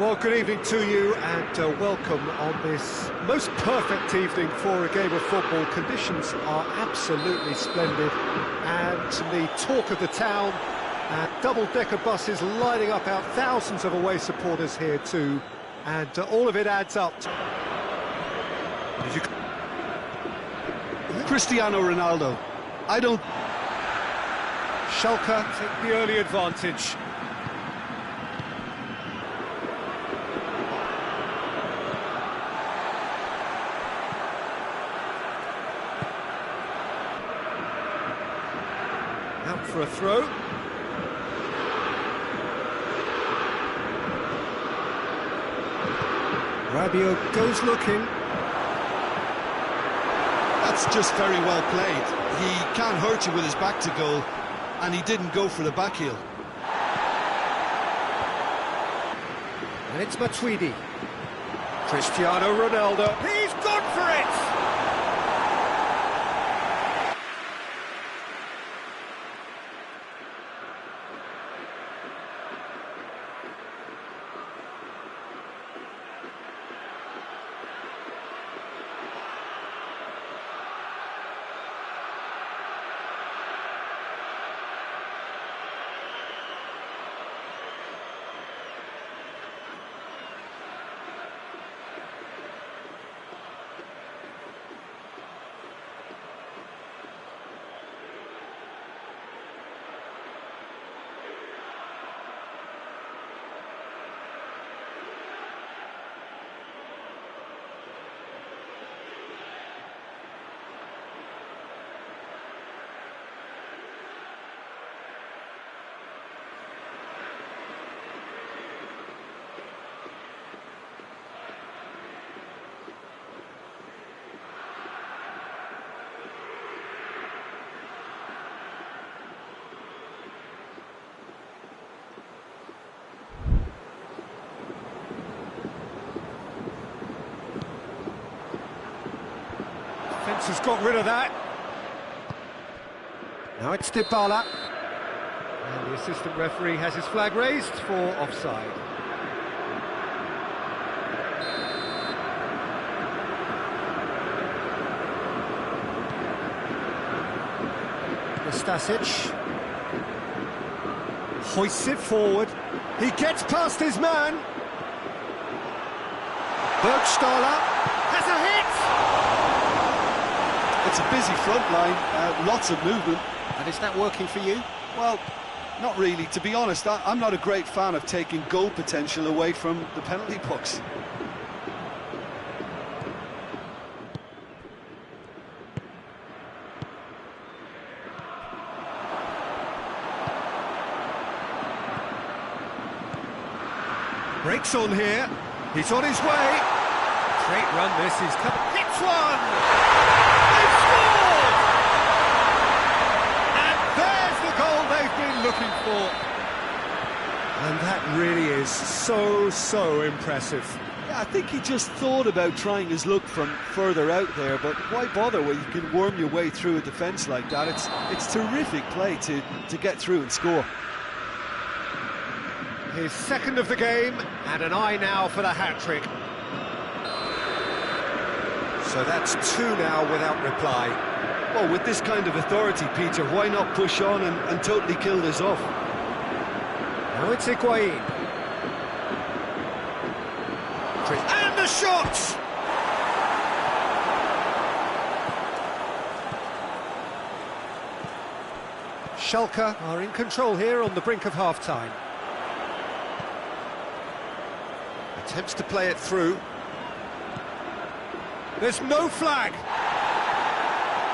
Well, good evening to you and welcome on this most perfect evening for a game of football. Conditions are absolutely splendid and the talk of the town, and double-decker buses lining up out, thousands of away supporters here too, and all of it adds up. Cristiano Ronaldo. Schalke take the early advantage. Out for a throw. Rabiot goes looking. That's just very well played. He can't hurt you with his back to goal, and he didn't go for the back heel. And it's Matuidi. Cristiano Ronaldo. He's gone for it! Defence has got rid of that. Now it's Dybala. And the assistant referee has his flag raised for offside. Stasic hoists it forward. He gets past his man. Bergstaller has a hit. It's a busy front line, lots of movement. And is that working for you? Well, not really. To be honest, I'm not a great fan of taking goal potential away from the penalty box. Breaks on here. He's on his way. Great run this. He's come. Hits one. They've scored. And there's the goal they've been looking for. And that really is so impressive. Yeah, I think he just thought about trying his luck from further out there, but why bother when you can worm your way through a defence like that? It's terrific play to get through and score. His second of the game, and an eye now for the hat-trick. So that's two now without reply. Well, with this kind of authority, Peter, why not push on and totally kill this off? Now it's Higuain. And the shot! Schalke are in control here on the brink of half-time. Attempts to play it through. There's no flag.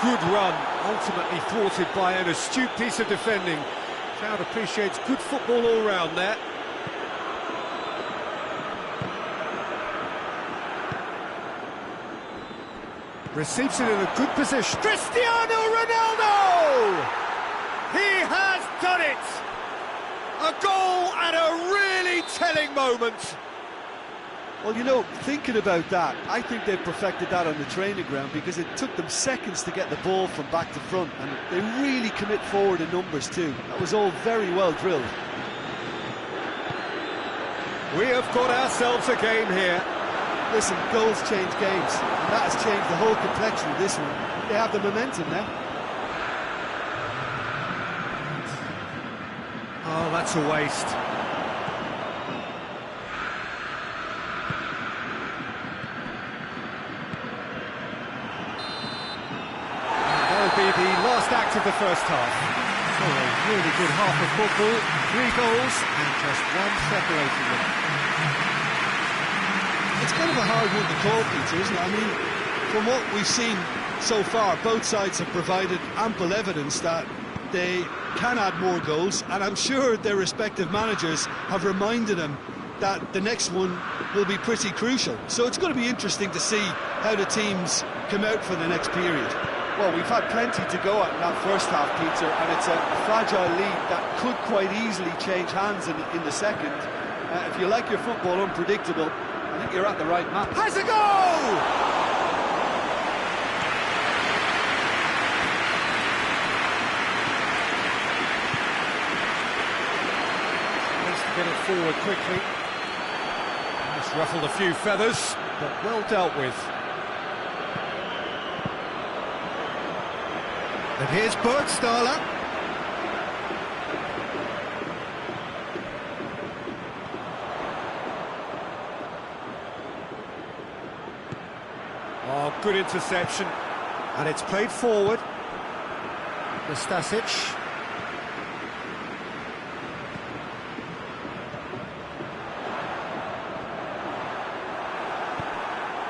Good run, ultimately thwarted by an astute piece of defending. Crowd appreciates good football all round there. Receives it in a good position. Cristiano Ronaldo! He has done it! A goal at a really telling moment. Well, you know, thinking about that, I think they've perfected that on the training ground because it took them seconds to get the ball from back to front, and they really commit forward in numbers too. That was all very well drilled. We have got ourselves a game here. Listen, goals change games, and that has changed the whole complexion of this one. They have the momentum now. Oh, that's a waste. That'll be the last act of the first half. So a really good half of football, 3 goals and just 1 separating them. It's kind of a hard one to call, Peter, isn't it? I mean, from what we've seen so far, both sides have provided ample evidence that they can add more goals, and I'm sure their respective managers have reminded them that the next one will be pretty crucial. So it's going to be interesting to see how the teams come out for the next period. Well, we've had plenty to go at in that first half, Peter, and it's a fragile lead that could quite easily change hands in the second. If you like your football unpredictable, I think you're at the right map. Has a goal! Needs to get it forward quickly. Just ruffled a few feathers, but well dealt with. And here's Bergstaller. Oh, good interception. And it's played forward. Nastasic.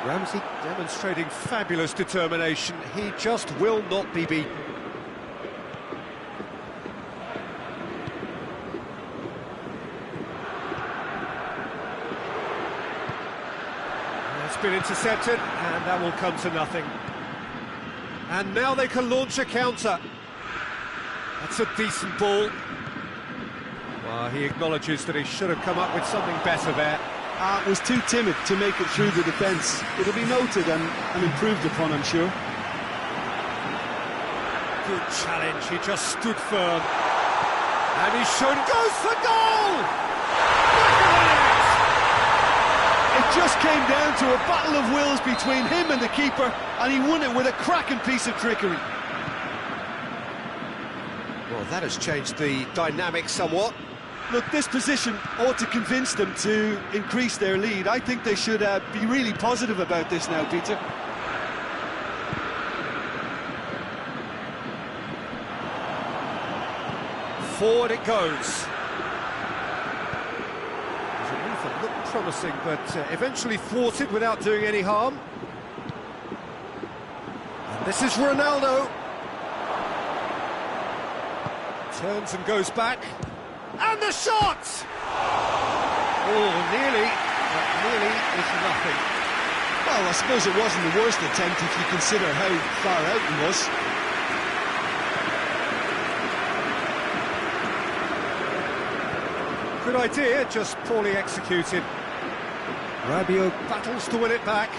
Ramsey demonstrating fabulous determination. He just will not be beaten. It's been intercepted, and that will come to nothing. And now they can launch a counter. That's a decent ball. Well, he acknowledges that he should have come up with something better there. Was too timid to make it through the defence. It'll be noted and improved upon, I'm sure. Good challenge, he just stood firm. And he should goes for goal! It just came down to a battle of wills between him and the keeper, and he won it with a cracking piece of trickery. Well, that has changed the dynamic somewhat. Look, this position ought to convince them to increase their lead. I think they should be really positive about this now, Peter. Forward it goes. The move that looked promising, but eventually thwarted without doing any harm. And this is Ronaldo. Turns and goes back. And the shot! Oh, nearly, but nearly is nothing. Well, I suppose it wasn't the worst attempt if you consider how far out he was. Good idea, just poorly executed. Rabiot battles to win it back.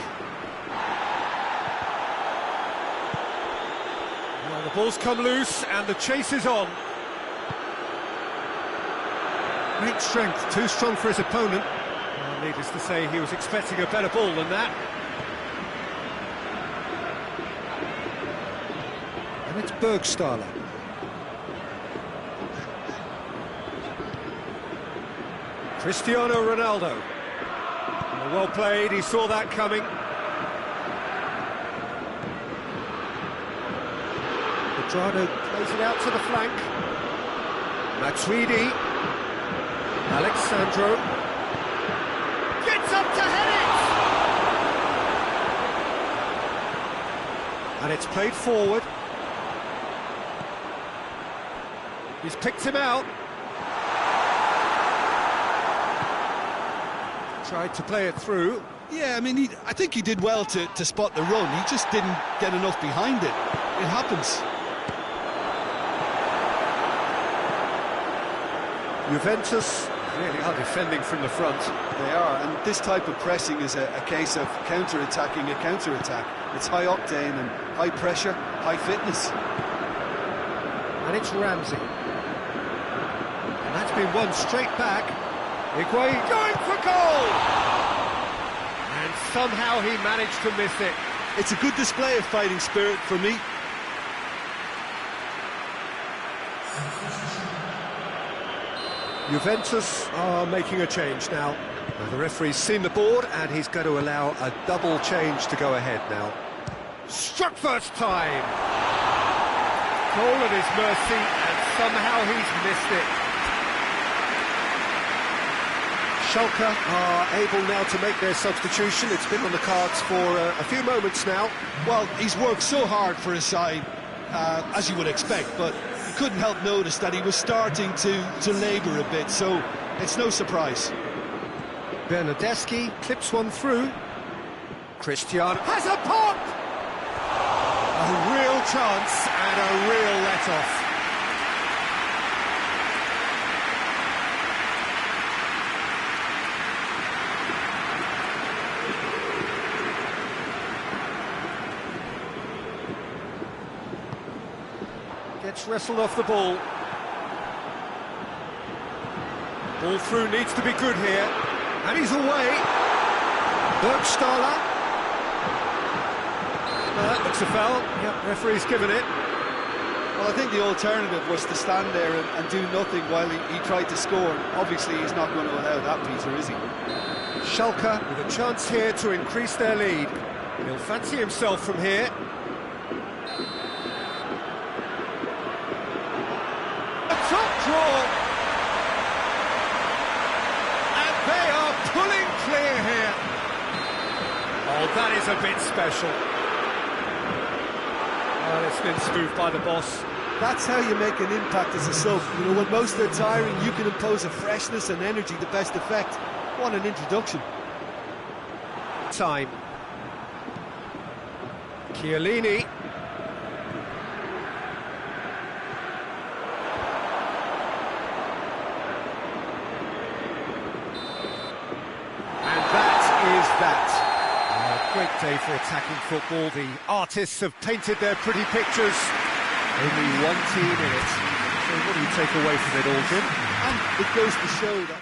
Well, the ball's come loose and the chase is on. Great strength, too strong for his opponent. Well, needless to say, he was expecting a better ball than that. And it's Bergstaller. Cristiano Ronaldo. Well played, he saw that coming. Pedrado plays it out to the flank. Matuidi. Alexandro gets up to head it! And it's played forward. He's picked him out. Tried to play it through. Yeah, I mean, I think he did well to spot the run. He just didn't get enough behind it. It happens. Juventus really are defending from the front. They are, and this type of pressing is a case of counter-attacking a counter-attack. It's high octane and high pressure, high fitness. And it's Ramsey. And that's been won straight back. Higuain going for goal! And somehow he managed to miss it. It's a good display of fighting spirit for me. Juventus are making a change now. The referee's seen the board and he's going to allow a double change to go ahead now. Struck first time! Goal at his mercy and somehow he's missed it. Schalke are able now to make their substitution. It's been on the cards for a few moments now. Well, he's worked so hard for his side, as you would expect, but you couldn't help notice that he was starting to labour a bit, so it's no surprise. Bernardeschi clips one through. Cristiano has a pop! A real chance and a real let-off. Gets wrestled off the ball. Ball through needs to be good here. And he's away. Burgstaller. That looks a foul. Yep, referee's given it. Well, I think the alternative was to stand there and do nothing while he tried to score. Obviously, he's not going to allow that, Peter, is he? Schalke with a chance here to increase their lead. He'll fancy himself from here. A top draw. They are pulling clear here. Oh, that is a bit special. Well, it's been smoothed by the boss. That's how you make an impact as a sub. You know, when most are tiring, you can impose a freshness and energy to best effect. What an introduction. Time. Chiellini. Great day for attacking football. The artists have painted their pretty pictures. Only one team in it. So what do you take away from it all, Jim? And it goes to show that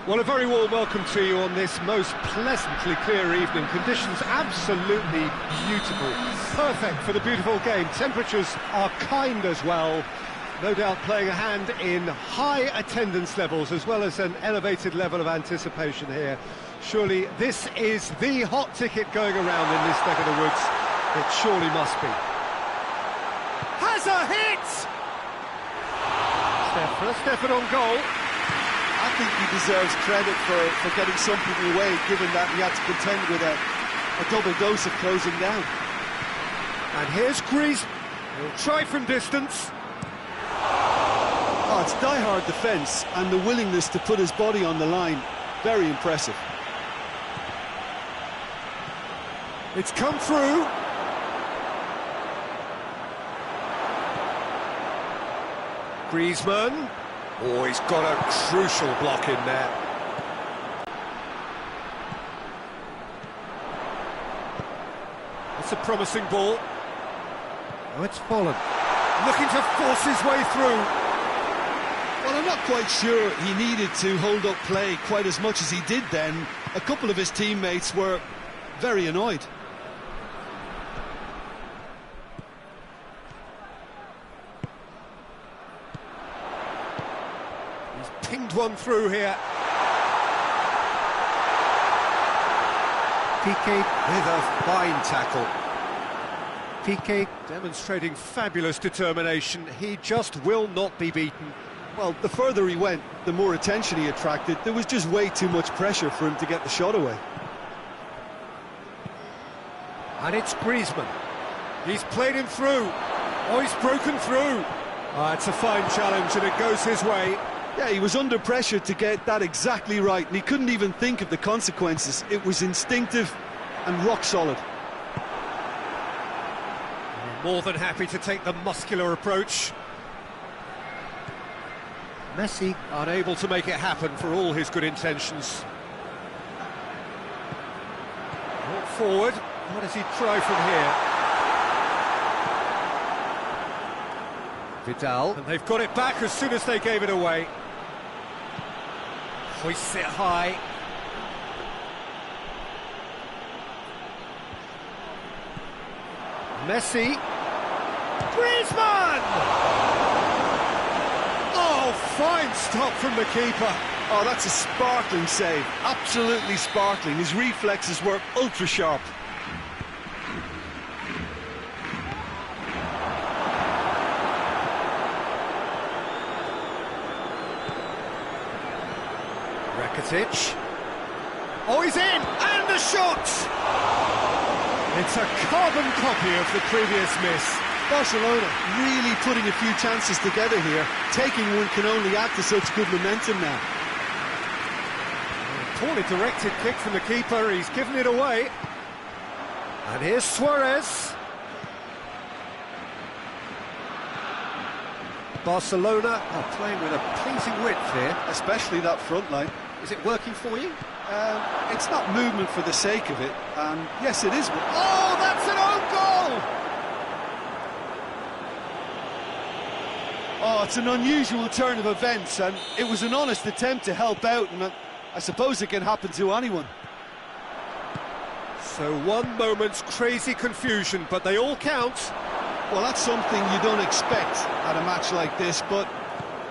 Well, a very warm welcome to you on this most pleasantly clear evening. Conditions absolutely beautiful. Perfect for the beautiful game. Temperatures are kind as well. No doubt playing a hand in high attendance levels as well as an elevated level of anticipation here. Surely this is the hot ticket going around in this neck of the woods. It surely must be. Has a hit! It's their first effort on goal. I think he deserves credit for getting something away, given that he had to contend with a double dose of closing down. And here's Griezmann. He'll try from distance. Oh, it's die-hard defence and the willingness to put his body on the line. Very impressive. It's come through. Griezmann. Oh, he's got a crucial block in there. That's a promising ball. Oh, it's fallen. Looking to force his way through. Well, I'm not quite sure he needed to hold up play quite as much as he did then. A couple of his teammates were very annoyed. Pinged one through here. Piqué with a fine tackle. Piqué demonstrating fabulous determination. He just will not be beaten. Well, the further he went, the more attention he attracted. There was just way too much pressure for him to get the shot away. And it's Griezmann. He's played him through. Oh, he's broken through. It's a fine challenge and it goes his way. Yeah, he was under pressure to get that exactly right, and he couldn't even think of the consequences. It was instinctive and rock solid. More than happy to take the muscular approach. Messi unable to make it happen for all his good intentions. Walk forward. What does he try from here? Vidal. And they've got it back as soon as they gave it away. Hoists it high. Messi. Griezmann! Oh, fine stop from the keeper. Oh, that's a sparkling save. Absolutely sparkling. His reflexes were ultra sharp. Oh, he's in! And the shot! It's a carbon copy of the previous miss. Barcelona really putting a few chances together here. Taking one can only add to such good momentum now. Poorly directed kick from the keeper, he's given it away. And here's Suarez. Barcelona are playing with a pleasing width here. Especially that front line. Is it working for you? It's not movement for the sake of it, and yes, it is. Oh, that's an own goal! Oh, it's an unusual turn of events, and it was an honest attempt to help out, and I suppose it can happen to anyone. So one moment's crazy confusion, but they all count. Well, that's something you don't expect at a match like this, but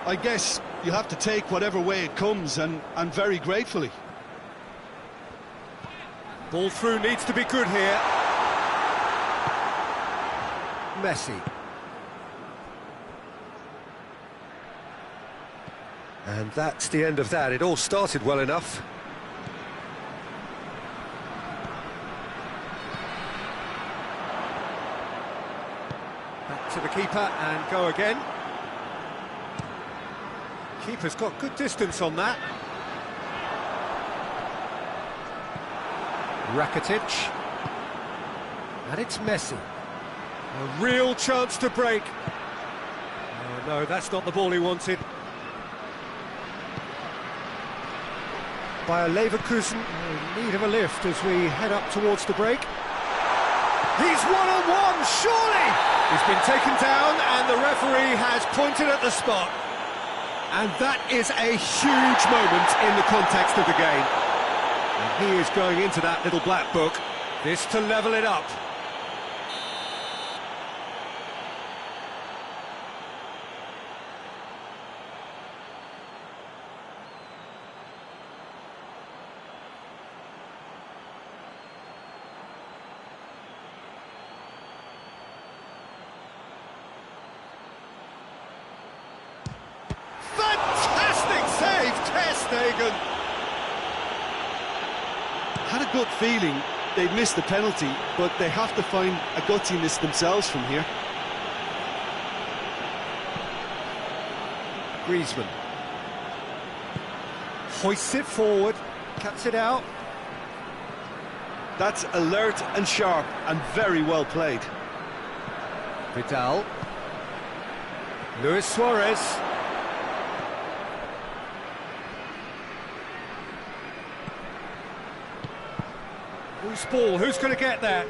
I guess you have to take whatever way it comes, and very gratefully. Ball through needs to be good here. Messi. And that's the end of that. It all started well enough. Back to the keeper and go again. Keeper's got good distance on that. Rakitic. And it's Messi. A real chance to break. Oh no, that's not the ball he wanted. By Leverkusen, in need of a lift as we head up towards the break. He's one-on-one, surely! He's been taken down and the referee has pointed at the spot. And that is a huge moment in the context of the game. And he is going into that little black book. This to level it up. Had a gut feeling they'd missed the penalty, but they have to find a gutsiness themselves from here. Griezmann hoists it forward, cuts it out. That's alert and sharp and very well played. Vidal, Luis Suarez. Who's ball? Who's going to get that?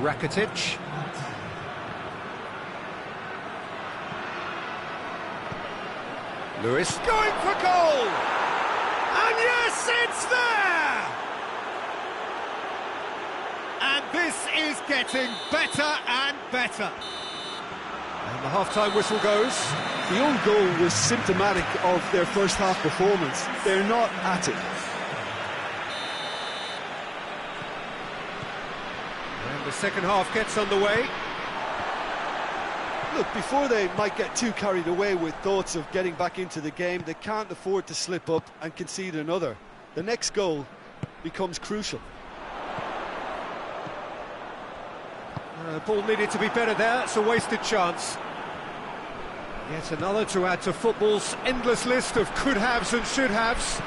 Rakitic. Lewis going for goal! And yes, it's there! And this is getting better and better. And the half-time whistle goes. The own goal was symptomatic of their first half performance. They're not at it. And the second half gets underway. Look, before they might get too carried away with thoughts of getting back into the game, they can't afford to slip up and concede another. The next goal becomes crucial. Ball needed to be better there, it's a wasted chance. Yet another to add to football's endless list of could-haves and should-haves.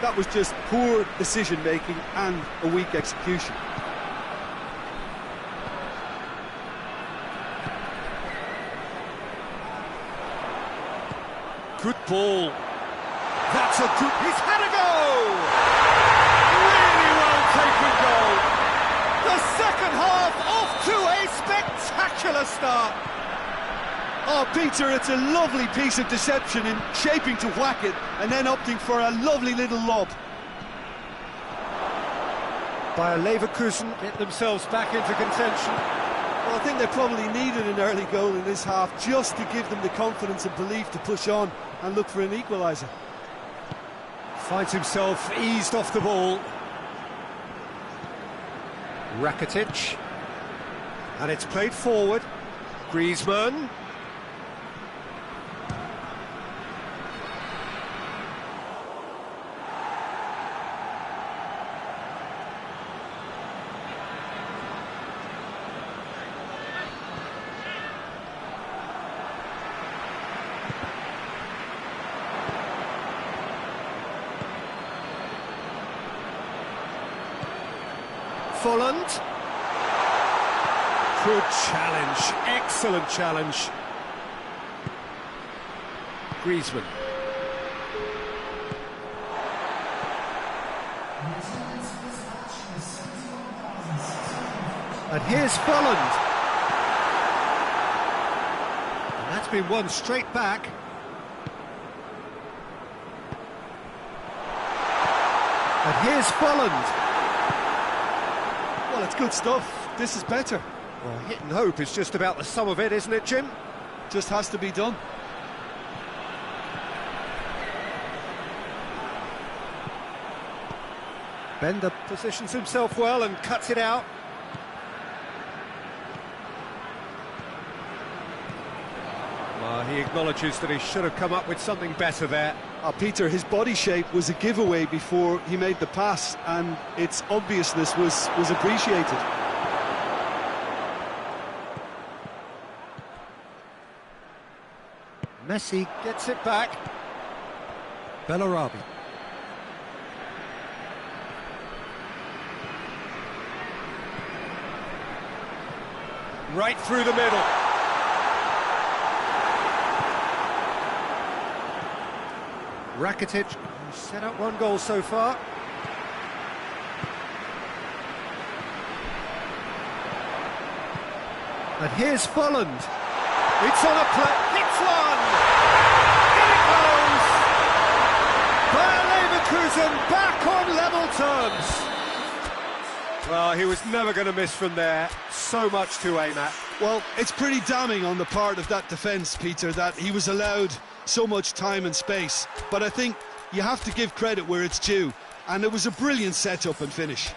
That was just poor decision-making and a weak execution. Good ball. That's a good... He's had a goal! Really well taken goal. The second half off to a spectacular start. Oh, Peter, it's a lovely piece of deception in shaping to whack it and then opting for a lovely little lob. Bayer Leverkusen get themselves back into contention. Well, I think they probably needed an early goal in this half just to give them the confidence and belief to push on and look for an equaliser. Finds himself eased off the ball. Rakitic. And it's played forward. Griezmann. Folland. Good challenge, excellent challenge. Griezmann. And here's Folland. And that's been won straight back. And here's Folland. Well, it's good stuff. This is better. Well, hit and hope is just about the sum of it, isn't it, Jim? Just has to be done. Bender positions himself well and cuts it out. Well, he acknowledges that he should have come up with something better there. Peter, his body shape was a giveaway before he made the pass, and its obviousness was appreciated. Messi gets it back. Bellarabi. Right through the middle. Rakitic, who's set up one goal so far. And here's Folland. It's on a play. hits one! In it goes! Bayer Leverkusen back on level terms. Well, he was never going to miss from there. So much to aim at. Well, it's pretty damning on the part of that defence, Peter, that he was allowed so much time and space. But I think you have to give credit where it's due. And it was a brilliant set-up and finish.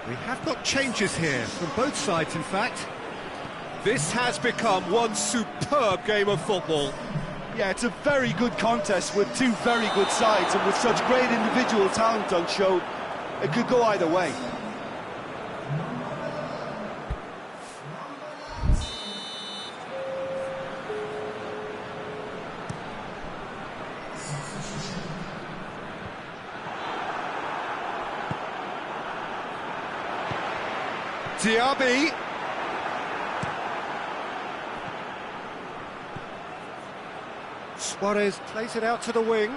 We have got changes here, from both sides in fact. This has become one superb game of football. Yeah, it's a very good contest with two very good sides, and with such great individual talent on show, it could go either way. Diaby. Suarez plays it out to the wing.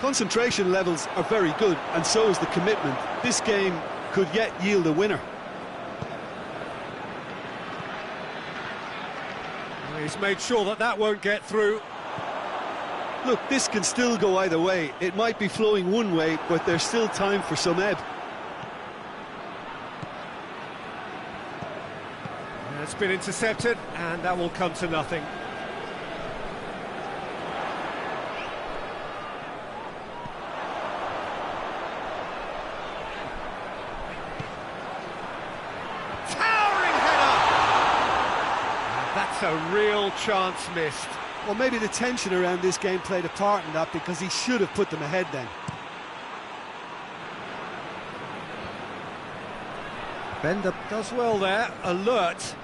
Concentration levels are very good, and so is the commitment. This game could yet yield a winner. He's made sure that that won't get through. Look, this can still go either way. It might be flowing one way, but there's still time for some ebb. It's been intercepted, and that will come to nothing. Towering header! That's a real chance missed. Well, maybe the tension around this game played a part in that, because he should have put them ahead then. Bender does well there, alert.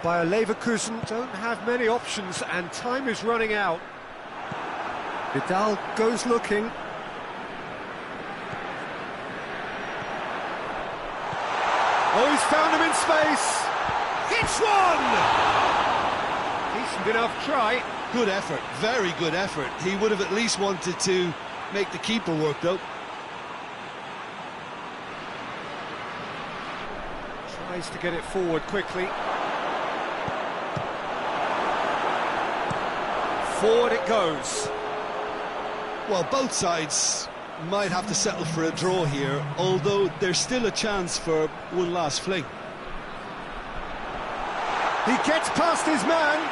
Bayer Leverkusen don't have many options, and time is running out. Vidal goes looking. Oh, he's found him in space. Hits one! Decent enough try. Good effort, very good effort. He would have at least wanted to make the keeper work, though. Tries to get it forward quickly. Forward it goes. Well, both sides might have to settle for a draw here, although there's still a chance for one last fling. He gets past his man.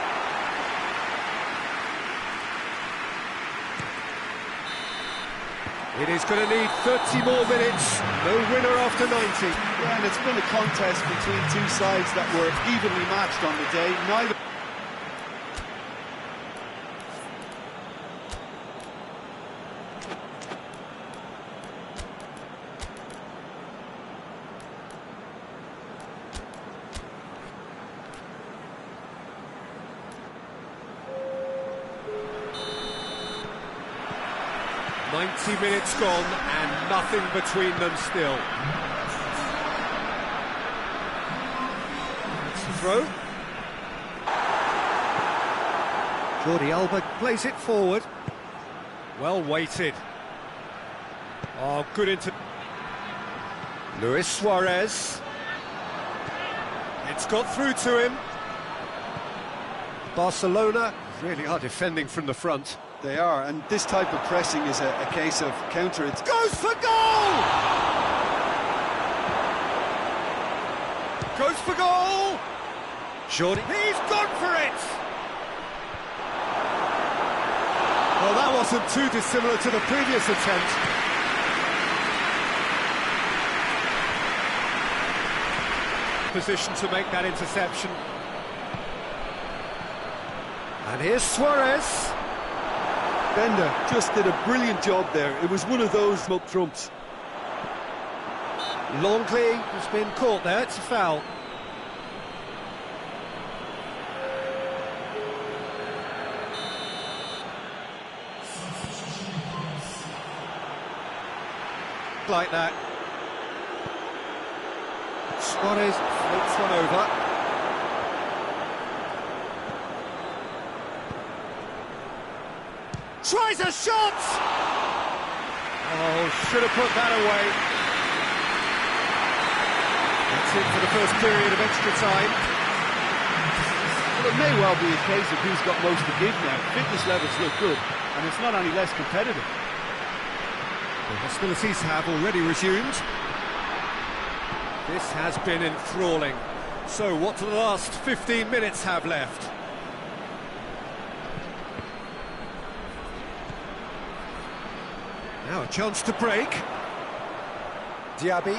It is going to need 30 more minutes. No winner after 90. Yeah, and it's been a contest between two sides that were evenly matched on the day. Neither. Minutes gone and nothing between them still. It's the throw. Jordi Alba plays it forward. Well weighted. Oh, good into Luis Suarez. It's got through to him. Barcelona really are defending from the front. They are, and this type of pressing is a case of counter. It goes for goal! Goes for goal! Jordi, he's gone for it! Well, that wasn't too dissimilar to the previous attempt. Position to make that interception. And here's Suarez. Bender just did a brilliant job there. It was one of those smoke trumps. Longley has been caught there. It's a foul. Like that. Suarez floats one over. Tries a shot! Oh, should have put that away. That's it for the first period of extra time. Well, it may well be a case of who's got most to give now. Fitness levels look good, and it's not any less competitive. The hostilities have already resumed. This has been enthralling. So, what do the last 15 minutes have left? Now a chance to break. Diaby.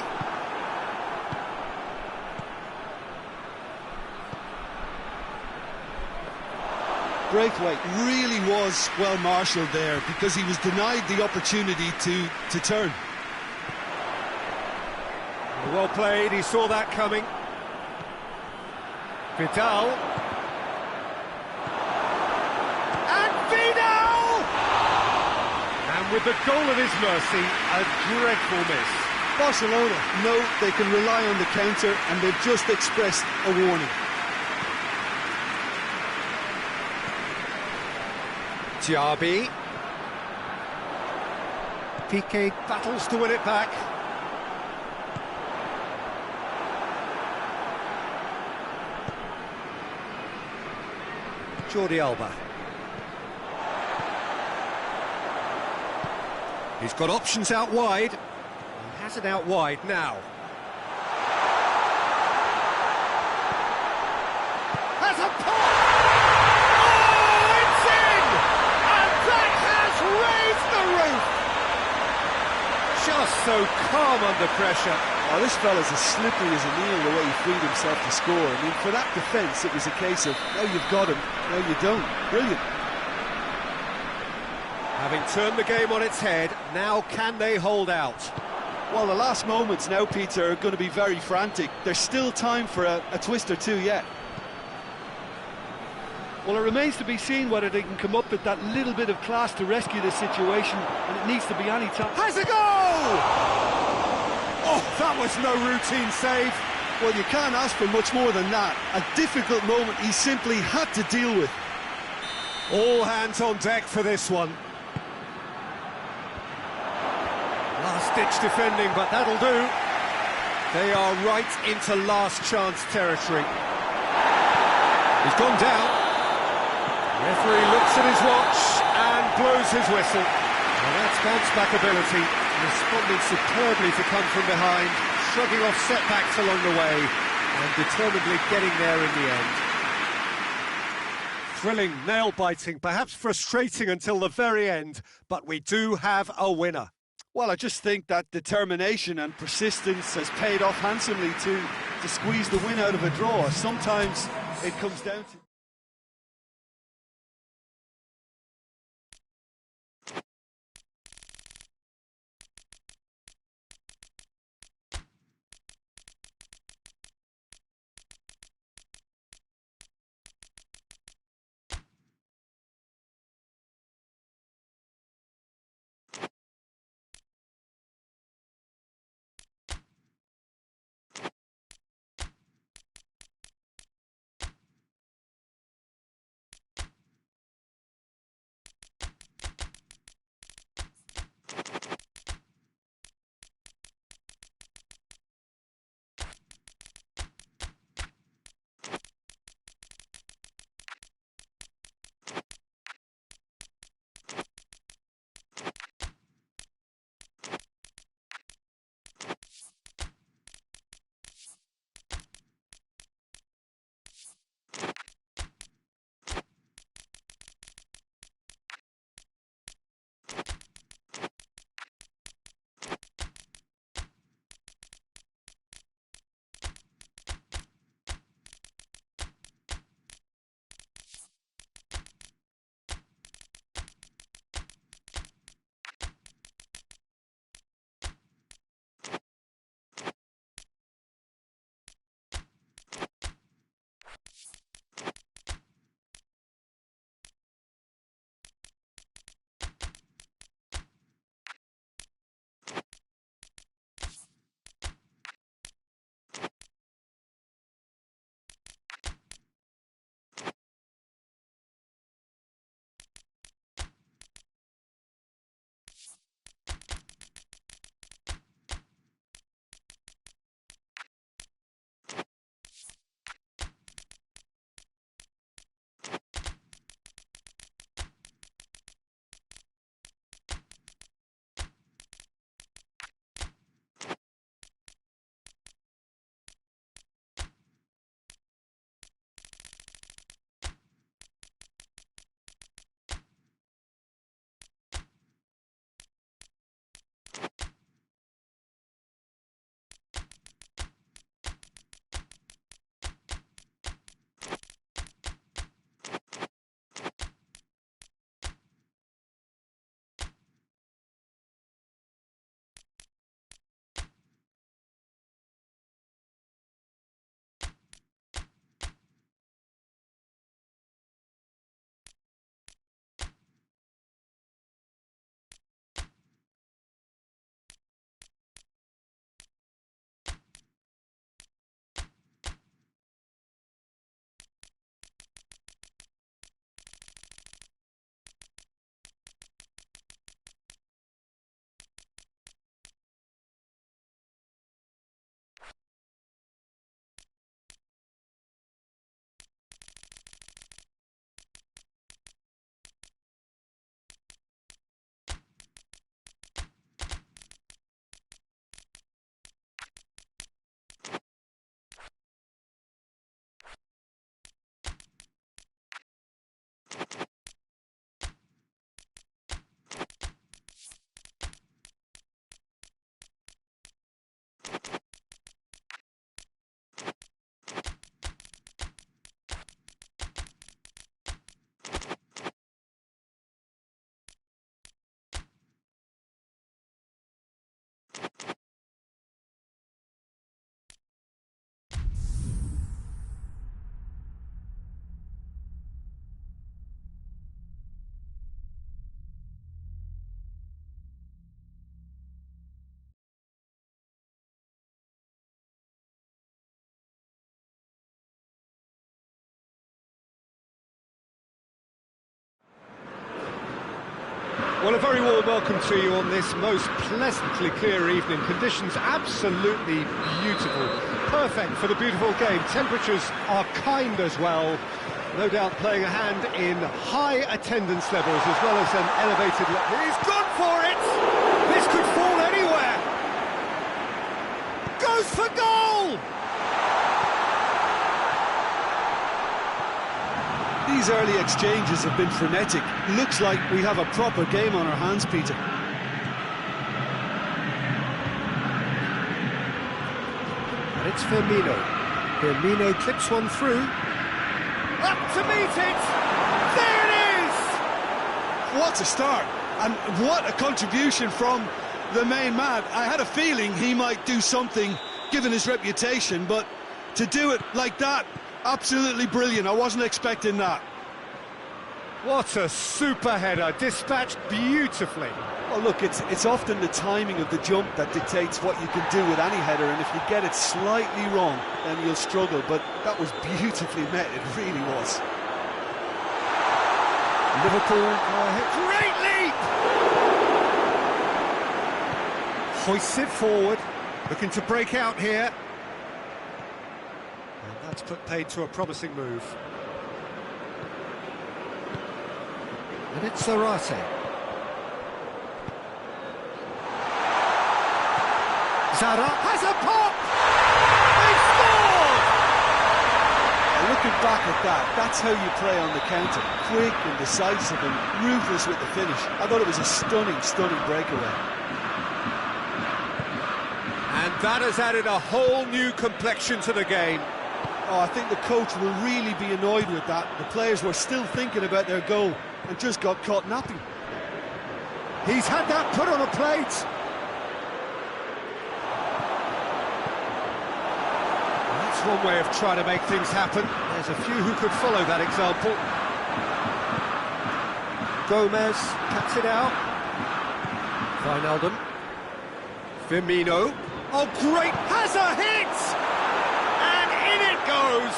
Braithwaite really was well marshalled there because he was denied the opportunity to turn. Well played, he saw that coming. Vidal. And Vidal! And with the goal at his mercy, a dreadful miss. Barcelona know they can rely on the counter, and they've just expressed a warning. Diaby. Piqué battles to win it back. Jordi Alba. He's got options out wide. He has it out wide now. Has a pop! Oh, it's in! And that has raised the roof! Just so calm under pressure. Oh, this fella's as slippery as a needle the way he freed himself to score. I mean, for that defence, it was a case of, no, you've got him, no, you don't. Brilliant. Having turned the game on its head, now can they hold out? Well, the last moments now, Peter, are going to be very frantic. There's still time for a twist or two yet. Well, it remains to be seen whether they can come up with that little bit of class to rescue this situation, and it needs to be any time. Has a goal! Oh, that was no routine save. Well, you can't ask for much more than that. A difficult moment he simply had to deal with. All hands on deck for this one. Last-ditch defending, but that'll do. They are right into last chance territory. He's gone down. Referee looks looks at his watch and blows his whistle. Well, that's bounce-back ability, responding superbly to come from behind, shrugging off setbacks along the way, and determinedly getting there in the end. Thrilling, nail-biting, perhaps frustrating until the very end, but we do have a winner. Well, I just think that determination and persistence has paid off handsomely to squeeze the win out of a draw. Sometimes it comes down to... Well, a very warm welcome to you on this most pleasantly clear evening. Conditions absolutely beautiful. Perfect for the beautiful game. Temperatures are kind as well. No doubt playing a hand in high attendance levels as well as an elevated level. He's gone for it! This could fall anywhere! Goes for goal! These early exchanges have been frenetic. Looks like we have a proper game on our hands, Peter. And it's Firmino. Firmino clips one through. Up to meet it! There it is! What a start! And what a contribution from the main man. I had a feeling he might do something, given his reputation, but to do it like that, absolutely brilliant. I wasn't expecting that. What a super header, dispatched beautifully. Well, look, it's often the timing of the jump that dictates what you can do with any header, and if you get it slightly wrong, then you'll struggle. But that was beautifully met, it really was. Liverpool, great leap! Hoists it forward, looking to break out here. And that's put paid to a promising move. And it's Zarate. Zara has a pop! They scored! Looking back at that, that's how you play on the counter. Quick and decisive and ruthless with the finish. I thought it was a stunning, stunning breakaway. And that has added a whole new complexion to the game. Oh, I think the coach will really be annoyed with that. The players were still thinking about their goal and just got caught napping. He's had that put on a plate. That's one way of trying to make things happen. There's a few who could follow that example. Gomez cuts it out. Wijnaldum. Firmino. Oh, great! Has a hit! And in it goes!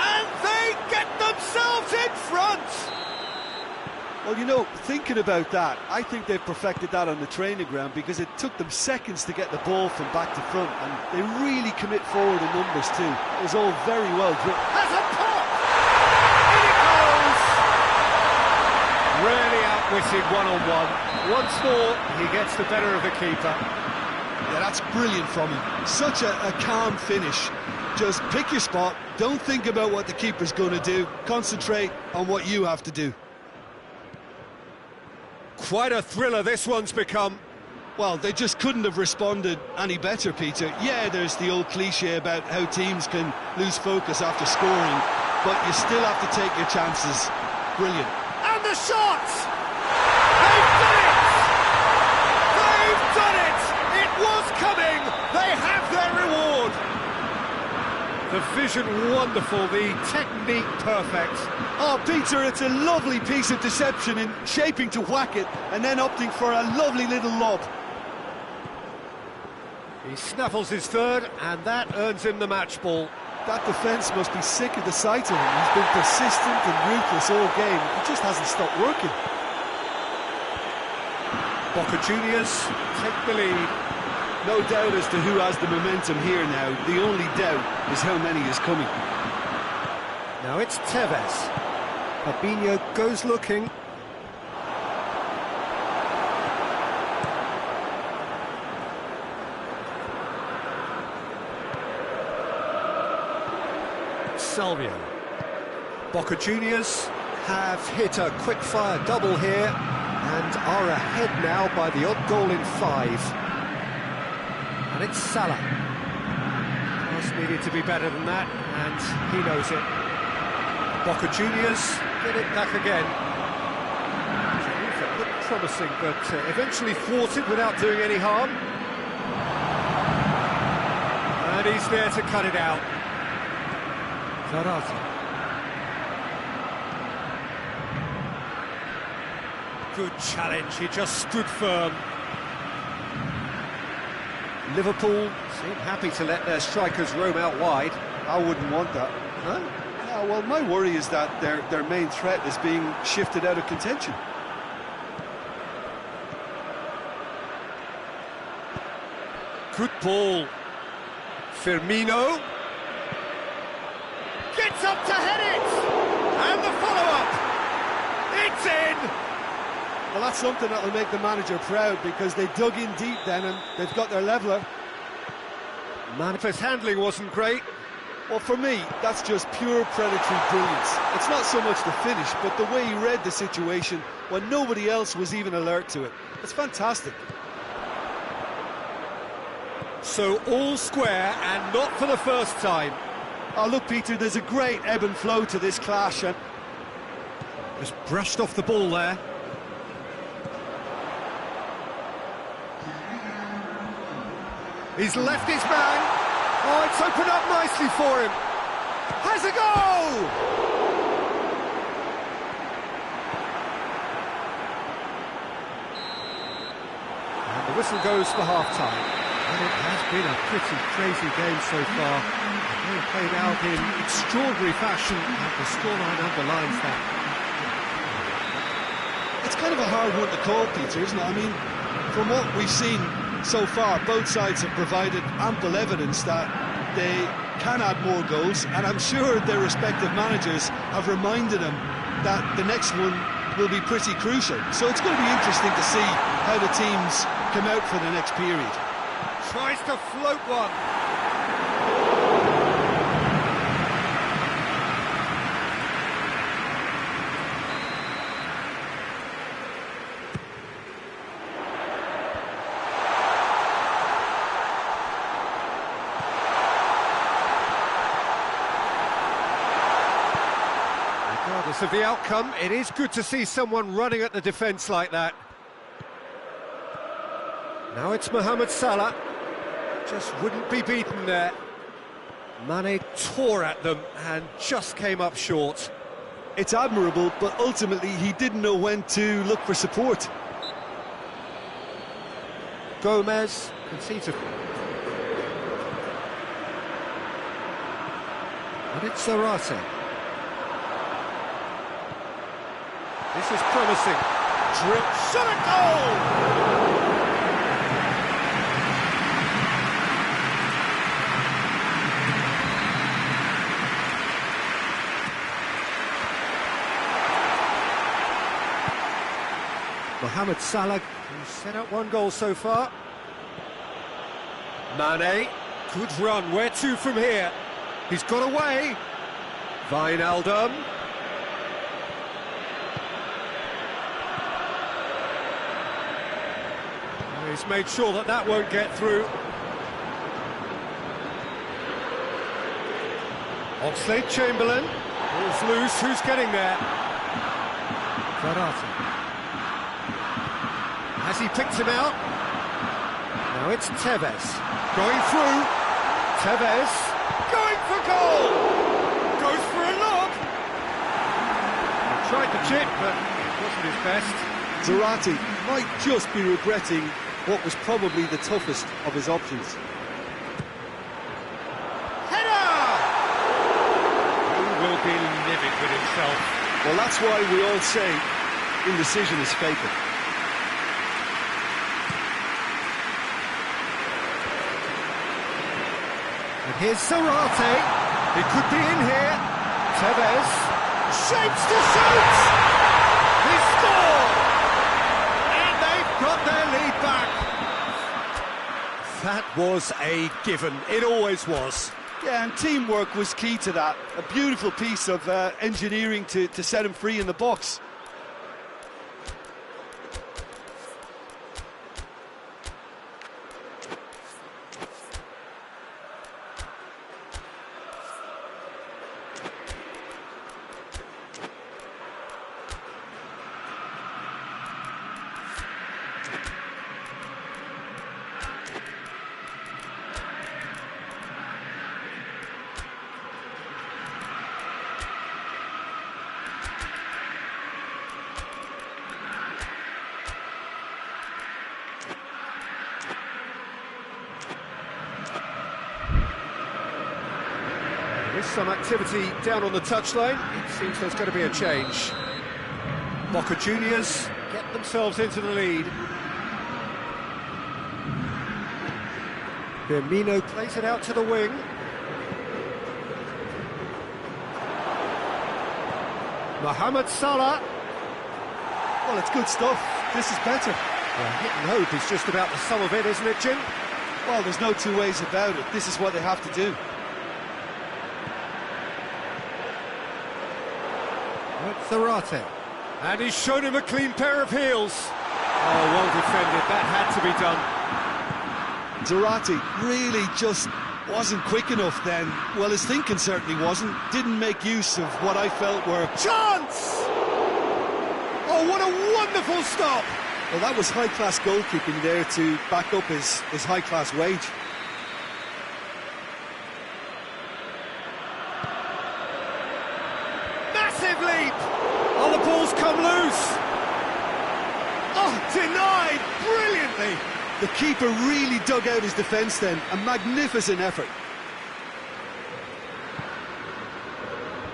And they get themselves in front! Well, you know, thinking about that, I think they've perfected that on the training ground because it took them seconds to get the ball from back to front, and they really commit forward in numbers too. It was all very well driven. Has a pop! In it goes! Really outwitted one-on-one. Once more, he gets the better of the keeper. Yeah, that's brilliant from him. Such a calm finish. Just pick your spot, don't think about what the keeper's going to do, concentrate on what you have to do. Quite a thriller this one's become. Well, they just couldn't have responded any better, Peter. Yeah, there's the old cliche about how teams can lose focus after scoring, but you still have to take your chances. Brilliant. And the shot! They've done it! They've done it! It was coming! They have their reward! The vision wonderful, the technique perfect. Oh, Peter, it's a lovely piece of deception in shaping to whack it and then opting for a lovely little lob. He snaffles his third, and that earns him the match ball. That defence must be sick of the sight of him. He's been persistent and ruthless all game. He just hasn't stopped working. Boca Juniors take the lead. No doubt as to who has the momentum here now. The only doubt is how many is coming. Now it's Tevez. Fabinho goes looking. Salvio. Boca Juniors have hit a quick-fire double here and are ahead now by the odd goal in 5. And it's Salah. Pass needed to be better than that, and he knows it. Boca Juniors get it back again. It looked promising, but eventually thwarted without doing any harm. And he's there to cut it out. Zarate. Good challenge, he just stood firm. Liverpool seem happy to let their strikers roam out wide. I wouldn't want that. No? Yeah, well, my worry is that their main threat is being shifted out of contention. Good ball. Firmino. Gets up to head it! Well, that's something that will make the manager proud, because they dug in deep then and they've got their leveller. His handling wasn't great. Well, for me, that's just pure predatory brilliance. It's not so much the finish, but the way he read the situation when nobody else was even alert to it. It's fantastic. So all square, and not for the first time. Oh, look, Peter, there's a great ebb and flow to this clash. And just brushed off the ball there. He's left his man. Oh, it's opened up nicely for him. Has a goal! And the whistle goes for half-time. And it has been a pretty crazy game so far. The game played out in extraordinary fashion, and the scoreline underlines that. It's kind of a hard one to call, Peter, isn't it? I mean, from what we've seen so far, both sides have provided ample evidence that they can add more goals, and I'm sure their respective managers have reminded them that the next one will be pretty crucial. So it's going to be interesting to see how the teams come out for the next period. Tries to float one. Regardless of the outcome, it is good to see someone running at the defence like that. Now it's Mohamed Salah. Just wouldn't be beaten there. Mane tore at them and just came up short. it's admirable, but ultimately he didn't know when to look for support. Gomez concedes a... And it's Zarate. This is promising. Drip, shot a goal! Mohamed Salah, who's set up one goal so far. Mane, good run, where to from here? He's got away. Wijnaldum. He's made sure that that won't get through. Oxlade-Chamberlain. Ball's loose, who's getting there? Zarate. Has he picked him out? Now it's Tevez. Going through. Tevez. Going for goal! Goes for a look. He tried to chip, but it wasn't his best. Zarate might just be regretting what was probably the toughest of his options. Header! He will be livid with himself. Well, that's why we all say indecision is fatal. And here's Zarate. He could be in here. Tevez. Shapes to shoot! He scored! And they've got their lead back. That was a given. It always was. Yeah, and teamwork was key to that. A beautiful piece of engineering to set him free in the box. There's some activity down on the touchline. It seems there's going to be a change. Boca Juniors get themselves into the lead. Firmino plays it out to the wing. Mohamed Salah. Well, it's good stuff. this is better. Well, hit and hope is just about the sum of it, isn't it, Jim? Well, there's no two ways about it. This is what they have to do. It's Zarate. And he's shown him a clean pair of heels. Oh, well defended. That had to be done. Zarate really just wasn't quick enough then. Well, his thinking certainly wasn't. Didn't make use of what I felt were... Chance! Oh, what a wonderful stop! Well, that was high-class goalkeeping there to back up his high-class wage. Massive leap! Oh, the ball's come loose! Oh, denied brilliantly! The keeper really dug out his defence then. A magnificent effort.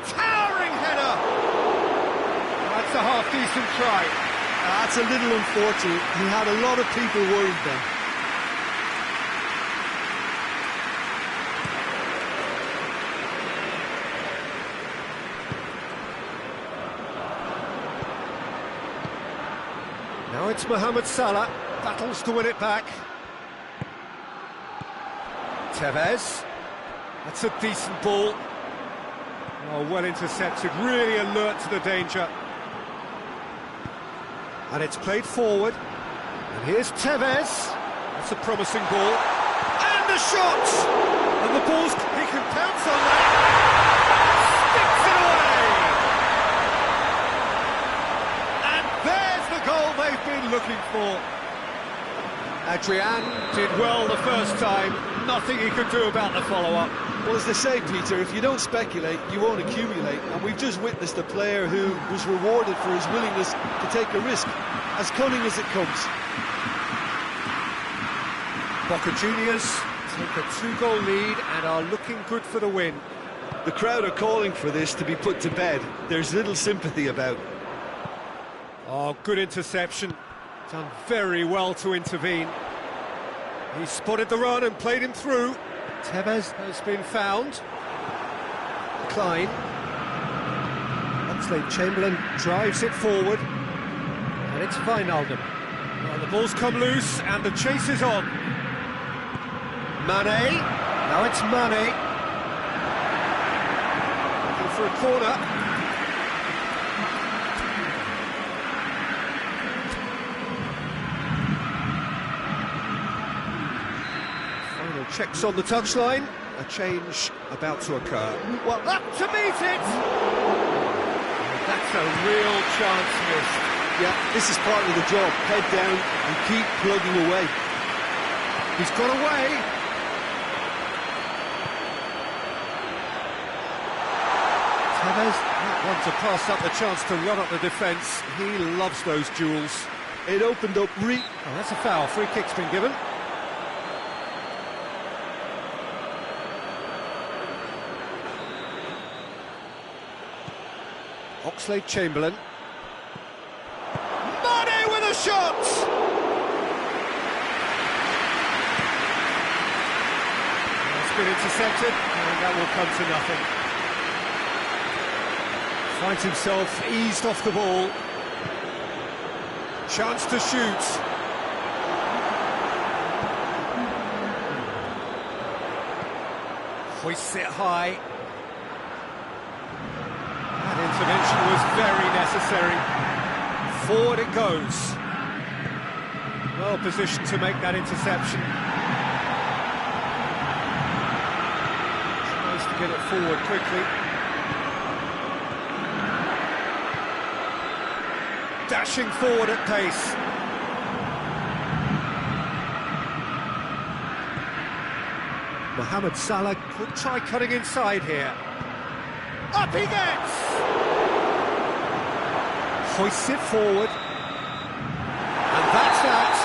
Towering header! That's a half-decent try. That's a little unfortunate. He had a lot of people worried then. Now it's Mohamed Salah, battles to win it back. Tevez, that's a decent ball. Oh, well intercepted, really alert to the danger. And it's played forward. And here's Tevez, that's a promising ball. And the shot! And the ball's, he can pounce on that. They've been looking for. Adrian did well the first time, nothing he could do about the follow-up. Well, as they say, Peter, if you don't speculate, you won't accumulate. And we've just witnessed a player who was rewarded for his willingness to take a risk, as cunning as it comes. Boca Juniors take a 2-goal lead and are looking good for the win. The crowd are calling for this to be put to bed. There's little sympathy about. Oh, good interception. Done very well to intervene. He spotted the run and played him through. Tevez has been found. Klein. Oxlade-Chamberlain drives it forward. And it's Wijnaldum. Well, the ball's come loose and the chase is on. Mane. Now it's Mane. Looking for a corner. Checks on the touchline, a change about to occur. Well, up to meet it! That's a real chance missed. Yeah, this is part of the job. Head down and keep plugging away. He's got away. Tevez not want to pass up the chance to run up the defence. He loves those duels. It opened up Oh, that's a foul. Free kick's been given. Oxlade-Chamberlain. Mane with a shot! It's been intercepted, and that will come to nothing. Finds himself eased off the ball. Chance to shoot. Hoists it high. Intervention was very necessary. Forward it goes. Well positioned to make that interception. Tries to get it forward quickly. Dashing forward at pace. Mohamed Salah could try cutting inside here. Up he gets! Hoists it forward. And that's that.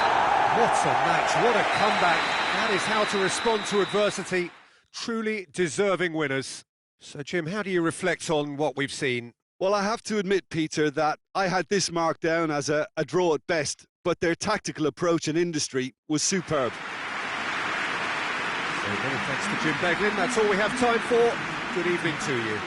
What a match, what a comeback. That is how to respond to adversity. Truly deserving winners. So, Jim, how do you reflect on what we've seen? Well, I have to admit, Peter, that I had this marked down as a draw at best, but their tactical approach and industry was superb. So many thanks to Jim Beglin. That's all we have time for. Good evening to you.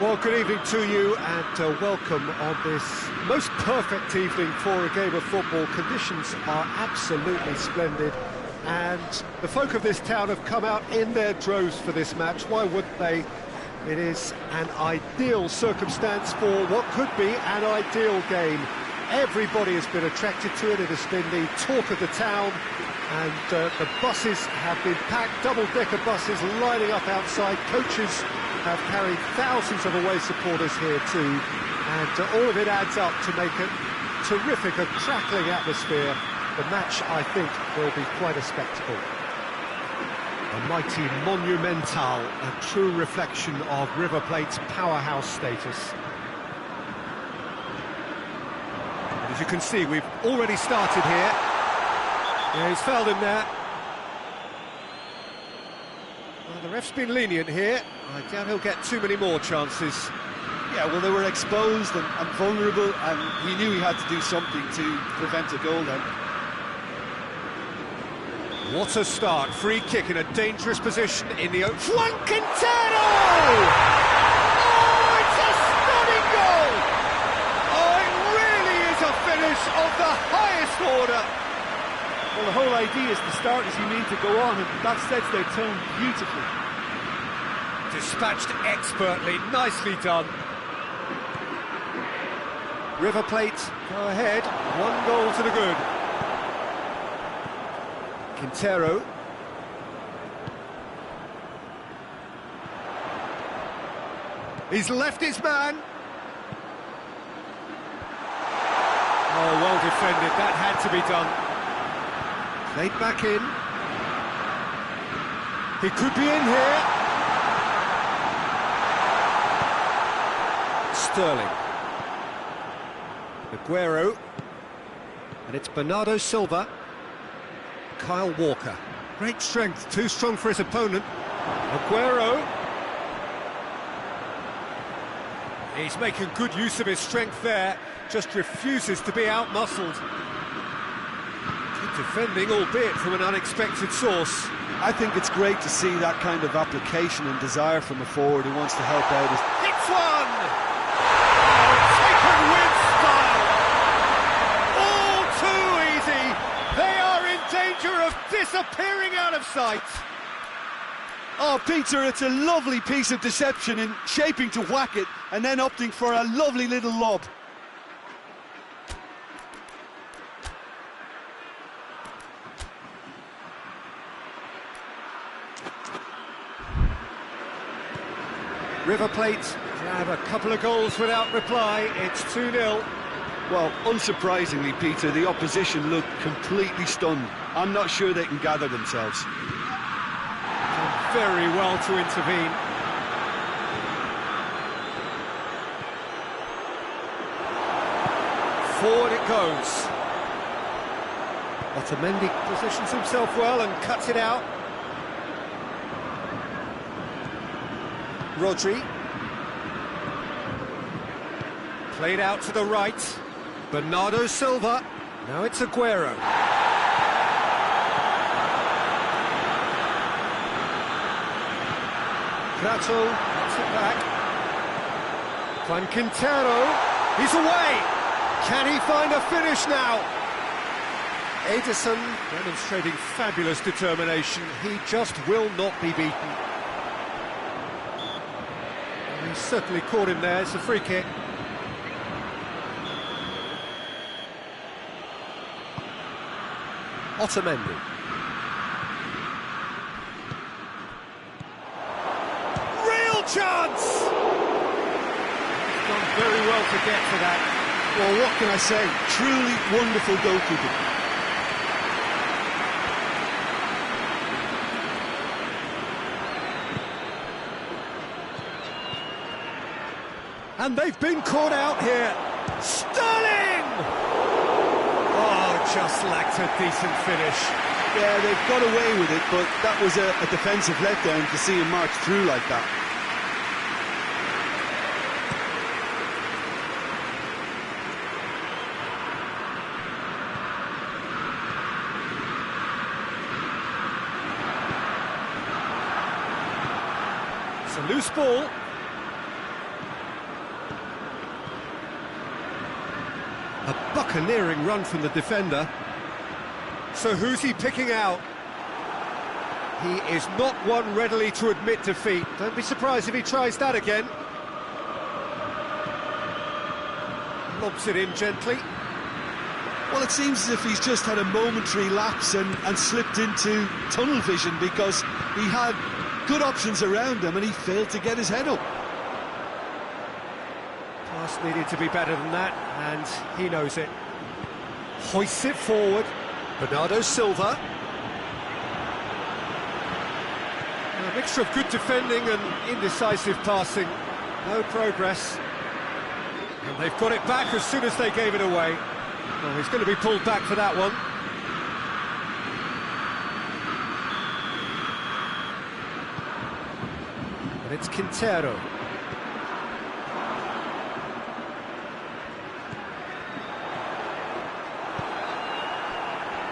Well, good evening to you and welcome on this most perfect evening for a game of football. Conditions are absolutely splendid and the folk of this town have come out in their droves for this match. Why wouldn't they? It is an ideal circumstance for what could be an ideal game. Everybody has been attracted to it. It has been the talk of the town, and the buses have been packed, double-decker buses lining up outside. Coaches have carried thousands of away supporters here too, and all of it adds up to make a terrific, a crackling atmosphere. The match, I think, will be quite a spectacle. A mighty monumental, a true reflection of River Plate's powerhouse status. As you can see, we've already started here. Yeah, he's fouled him there. Well, the ref's been lenient here. I doubt he'll get too many more chances. Yeah, well, they were exposed and vulnerable, and he knew he had to do something to prevent a goal then. What a start. Free kick in a dangerous position in the... Juan Quintero! Oh, it's a stunning goal! Oh, it really is a finish of the highest order. Well, the whole idea is to start as you mean to go on, and that sets their tone beautifully. Dispatched expertly, nicely done. River Plate go ahead, 1 goal to the good. Quintero. He's left his man. Oh, well defended, that had to be done. Played back in. He could be in here. Sterling. Aguero. And it's Bernardo Silva. Kyle Walker. Great strength, too strong for his opponent. Aguero. He's making good use of his strength there, just refuses to be out-muscled. Good defending, albeit from an unexpected source. I think it's great to see that kind of application and desire from a forward who wants to help out. Hits one! Oh, taken with style! All too easy! They are in danger of disappearing out of sight! Oh, Peter, it's a lovely piece of deception in shaping to whack it and then opting for a lovely little lob. River Plate grab a couple of goals without reply. It's 2-0. Well, unsurprisingly, Peter, the opposition look completely stunned. I'm not sure they can gather themselves. Done very well to intervene. Forward it goes. Otamendi positions himself well and cuts it out. Rodri. Played out to the right. Bernardo Silva. Now it's Aguero. Prato gets it back. Juan Quintero. He's away. Can he find a finish now? Ederson demonstrating fabulous determination. He just will not be beaten. He certainly caught him there. It's a free kick. Otamendi. Real chance! He's done very well to get to that. Well, what can I say? Truly wonderful goalkeeping. And they've been caught out here. Sterling! Oh, just lacked a decent finish. Yeah, they've got away with it, but that was a defensive letdown to see him march through like that. It's a loose ball. buccaneering run from the defender. So who's he picking out? He is not one readily to admit defeat. Don't be surprised if he tries that again. Lobs it in gently. Well, it seems as if he's just had a momentary lapse and slipped into tunnel vision, because he had good options around him and he failed to get his head up. Pass needed to be better than that, and he knows it. Hoists it forward. Bernardo Silva. A mixture of good defending and indecisive passing. No progress. And they've got it back as soon as they gave it away. Well, he's going to be pulled back for that one. And it's Quintero.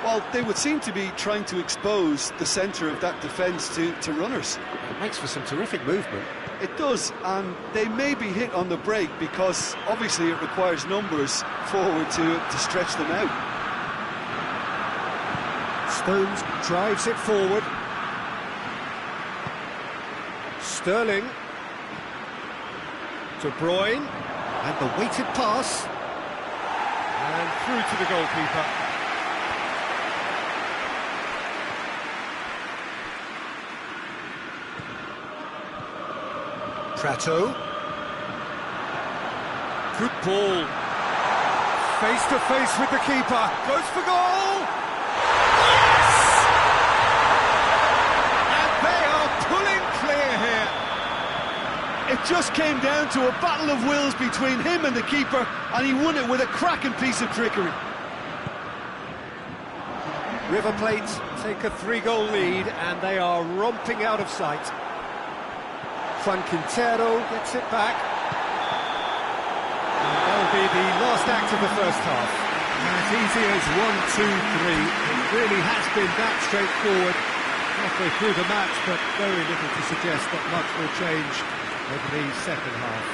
Well, they would seem to be trying to expose the centre of that defence to runners. It makes for some terrific movement. It does, and they may be hit on the break because obviously it requires numbers forward to stretch them out. Stones drives it forward. Sterling. De Bruyne. And the weighted pass. And through to the goalkeeper. Prato. Good ball. Face to face with the keeper. Goes for goal. Yes! And they are pulling clear here. It just came down to a battle of wills between him and the keeper, and he won it with a cracking piece of trickery. River Plate take a 3-goal lead, and they are romping out of sight. Juan Quintero gets it back. And that'll be the last act of the first half. As easy as 1, 2, 3. It really has been that straightforward halfway through the match, but very little to suggest that much will change over the second half.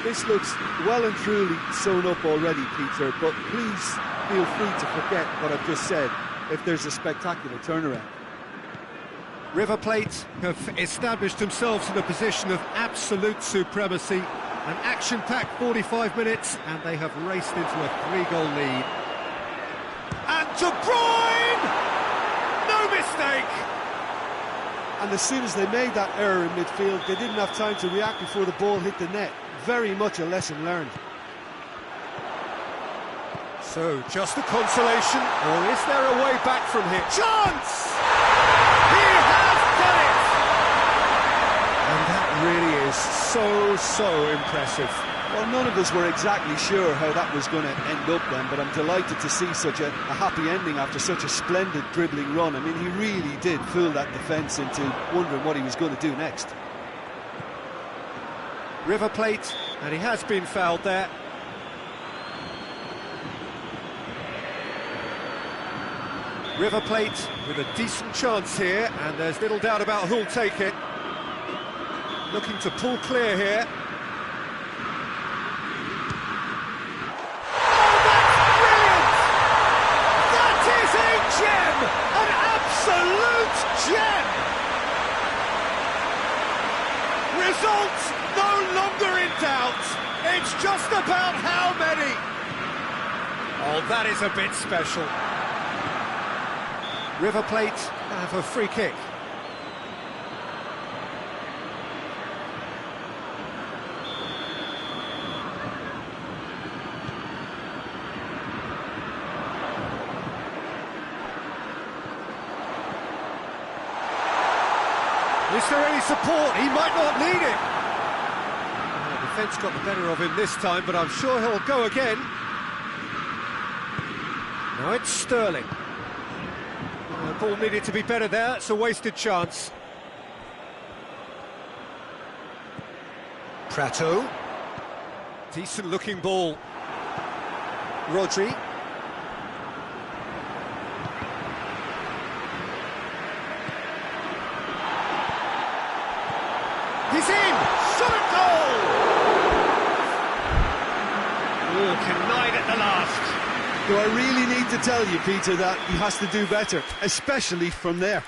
This looks well and truly sewn up already, Peter, but please feel free to forget what I've just said if there's a spectacular turnaround. River Plate have established themselves in a position of absolute supremacy. An action-packed 45 minutes, and they have raced into a 3-goal lead. And De Bruyne! No mistake! And as soon as they made that error in midfield, they didn't have time to react before the ball hit the net. Very much a lesson learned. So, just a consolation, or is there a way back from here? Chance! He has done it! And that really is so impressive. Well, none of us were exactly sure how that was going to end up then, but I'm delighted to see such a happy ending after such a splendid dribbling run. I mean, he really did fool that defence into wondering what he was going to do next. River Plate, and he has been fouled there. River Plate with a decent chance here, and there's little doubt about who'll take it. Looking to pull clear here. Oh, that's brilliant! That is a gem! An absolute gem! Results no longer in doubt. It's just about how many. Oh, that is a bit special. River Plate have a free kick. Is there any support? He might not need it. The defence got the better of him this time, but I'm sure he'll go again. Now it's Sterling. The ball needed to be better there. It's a wasted chance. Prato. Decent looking ball. Rodri. He's in! Shot at goal! denied at the last. Do I really need to tell you, Peter, that he has to do better, especially from there?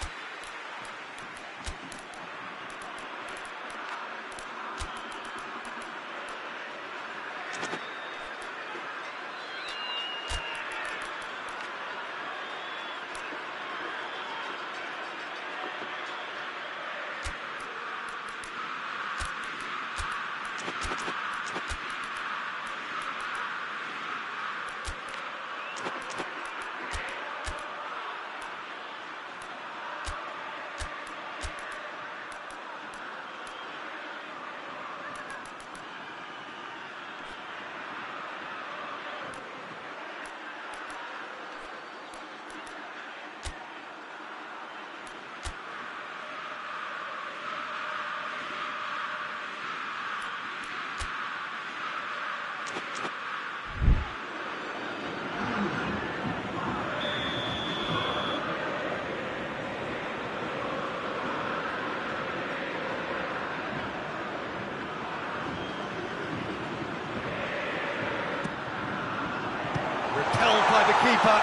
Repelled by the keeper.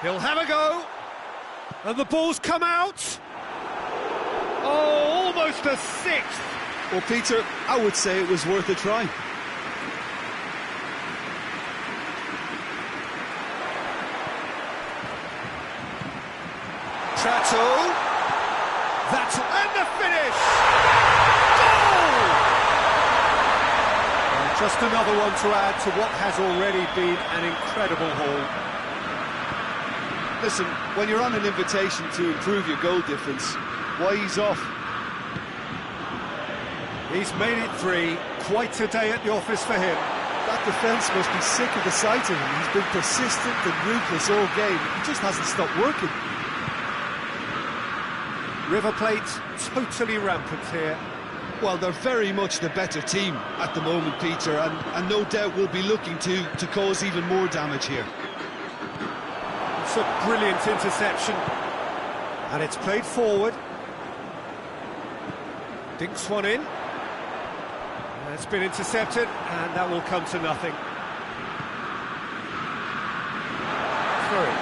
He'll have a go. And the ball's come out. Oh, almost a sixth. Well, Peter, I would say it was worth a try. Trato. That's and the finish. Goal! Just another one to add to what has already been an incredible haul. Listen, when you're on an invitation to improve your goal difference, why ease off? He's made it 3. Quite a day at the office for him. That defence must be sick of the sight of him. He's been persistent and ruthless all game. He just hasn't stopped working. River Plate totally rampant here. Well, they're very much the better team at the moment, Peter, and no doubt will be looking to cause even more damage here. It's a brilliant interception. And it's played forward. Dinks one in. It's been intercepted, and that will come to nothing. Through.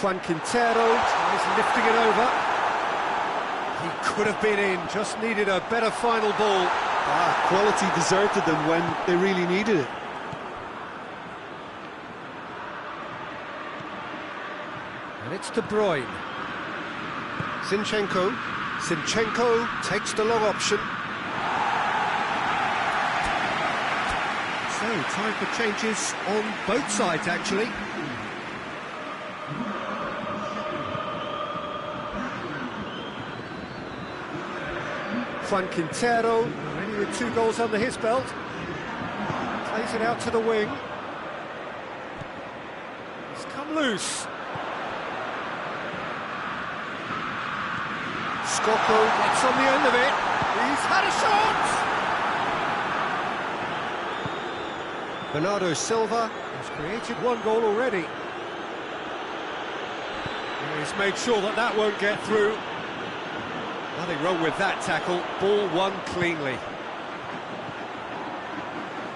Juan Quintero tries lifting it over. He could have been in, just needed a better final ball. Quality deserted them when they really needed it. And it's De Bruyne. Zinchenko takes the long option. So, time for changes on both sides, actually. Juan Quintero, already with 2 goals under his belt. Plays it out to the wing. It's come loose. Scocco gets on the end of it. He's had a shot! Bernardo Silva has created 1 goal already. And he's made sure that that won't get through. Nothing wrong with that tackle. Ball won cleanly.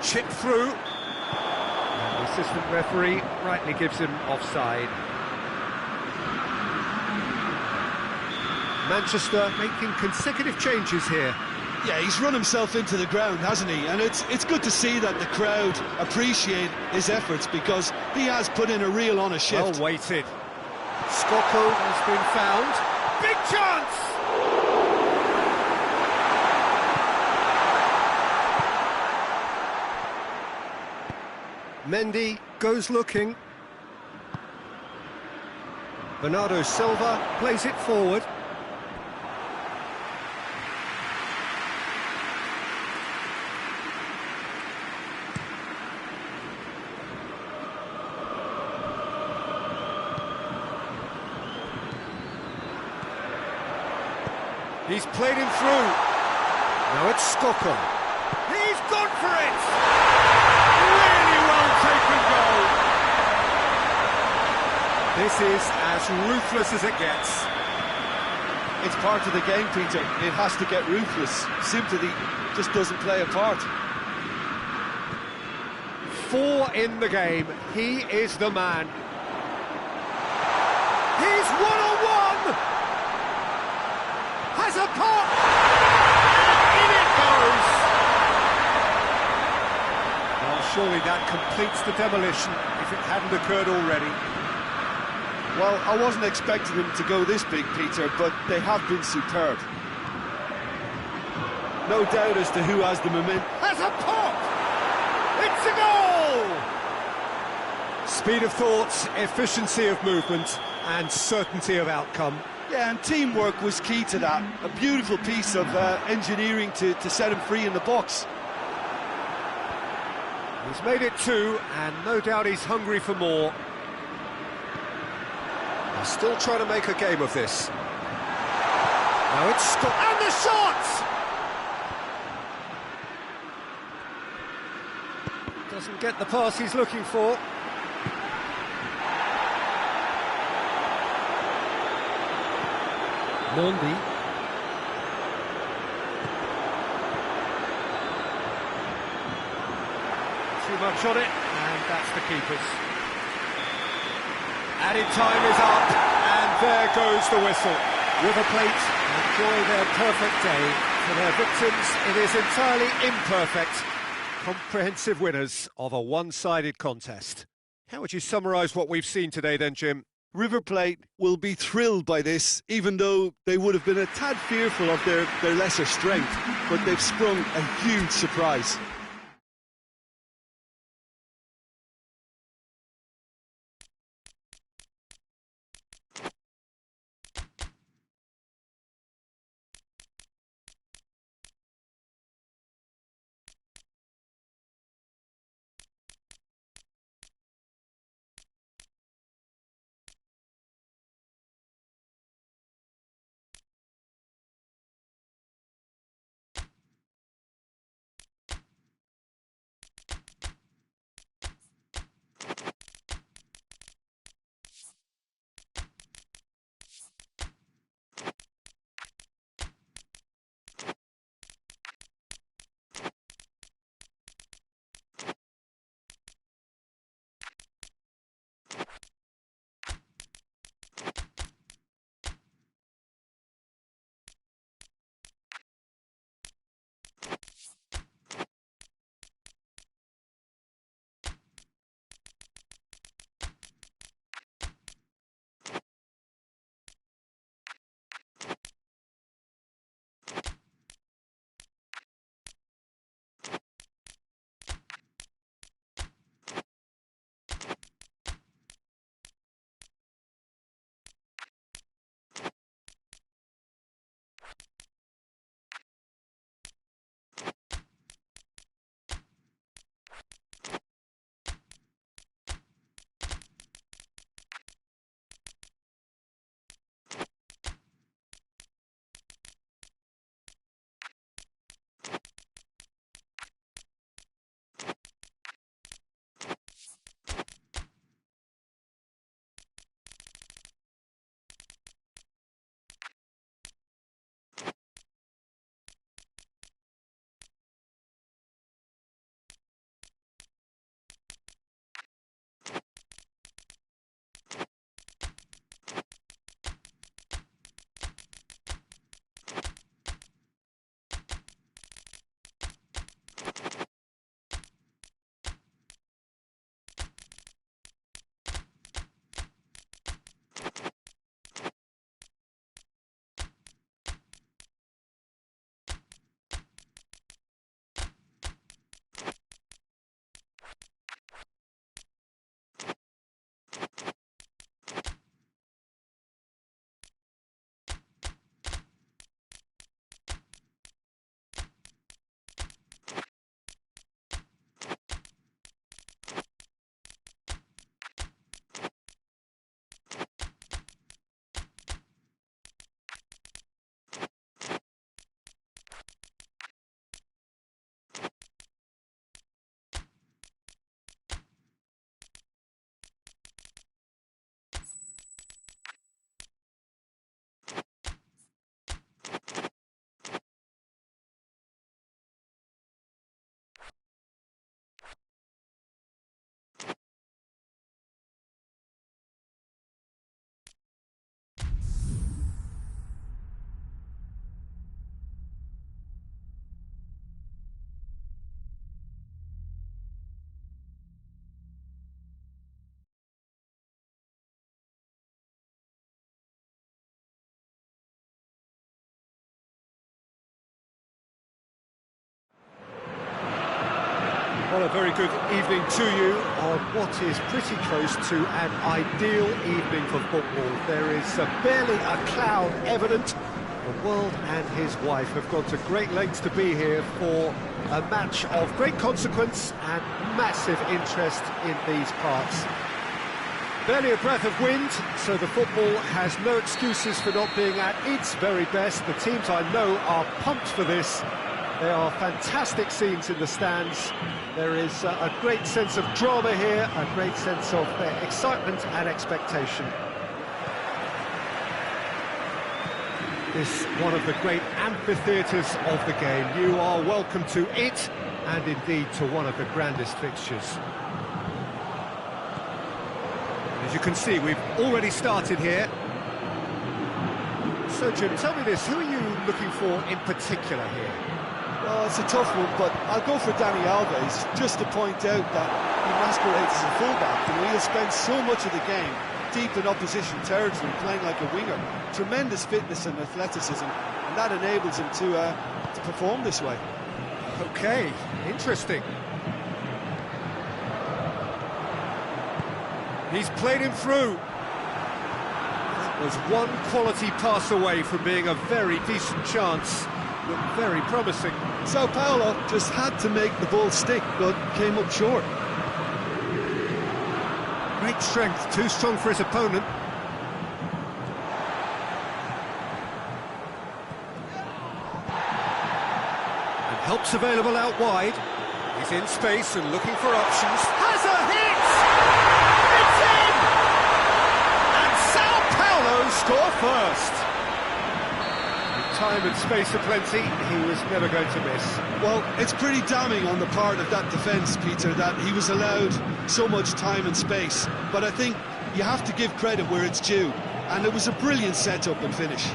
Chipped through. And the assistant referee rightly gives him offside. Manchester making consecutive changes here. Yeah, he's run himself into the ground, hasn't he? And it's good to see that the crowd appreciate his efforts, because he has put in a real honest shift. Well weighted. Scocco has been found. Big chance! Mendy goes looking. Bernardo Silva plays it forward. He's played him through. Now it's Scocco. He's gone for it! Really well taken goal. This is as as ruthless as it gets. It's part of the game, Peter. It has to get ruthless. Sympathy just doesn't play a part. 4 in the game. He is the man. He's one-on-one! Has a pop! And in it goes! Well, surely that completes the demolition, if it hadn't occurred already. Well, I wasn't expecting them to go this big, Peter, but they have been superb. No doubt as to who has the momentum. Has a pop! It's a goal! Speed of thought, efficiency of movement, and certainty of outcome. Yeah, and teamwork was key to that. A beautiful piece of engineering to set him free in the box. He's made it 2, and no doubt he's hungry for more. They're still trying to make a game of this. Now it's Scott, and the shot! Doesn't get the pass he's looking for. Mondi. Too much on it, and that's the keeper's. Added time is up, and there goes the whistle. River Plate enjoy their perfect day. For their victims, it is entirely imperfect. Comprehensive winners of a one-sided contest. How would you summarise what we've seen today then, Jim? River Plate will be thrilled by this, even though they would have been a tad fearful of their lesser strength, but they've sprung a huge surprise. Well, a very good evening to you on what is pretty close to an ideal evening for football. There is barely a cloud evident. The world and his wife have gone to great lengths to be here for a match of great consequence and massive interest in these parts. Barely a breath of wind, so the football has no excuses for not being at its very best. The teams I know are pumped for this. There are fantastic scenes in the stands. There is a great sense of drama here, a great sense of excitement and expectation. This one of the great amphitheatres of the game. You are welcome to it, and indeed to one of the grandest fixtures. As you can see, we've already started here. So, Jim, tell me this, who are you looking for in particular here? Well, it's a tough one, but I'll go for Dani Alves, just to point out that he masquerades as a fullback, and he'll spend so much of the game deep in opposition territory, playing like a winger. Tremendous fitness and athleticism, and that enables him to perform this way. Okay, interesting. He's played him through. That was one quality pass away from being a very decent chance. Looked very promising. Sao Paulo just had to make the ball stick, but came up short. Great strength, too strong for his opponent. And help's available out wide. He's in space and looking for options. Has a hit! It's in! And Sao Paulo score first. With time and space aplenty, he was never going to miss. Well, it's pretty damning on the part of that defence, Peter, that he was allowed so much time and space. But I think you have to give credit where it's due. And it was a brilliant setup and finish.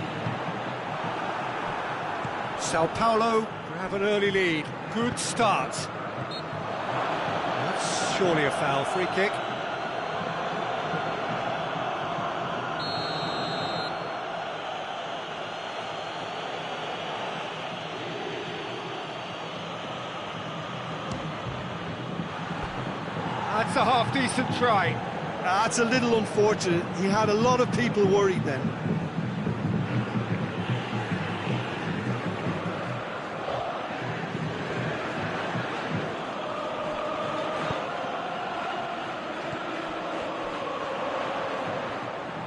Sao Paulo have an early lead. Good start. That's surely a foul. Free kick. That's a half-decent try. That's a little unfortunate. He had a lot of people worried then.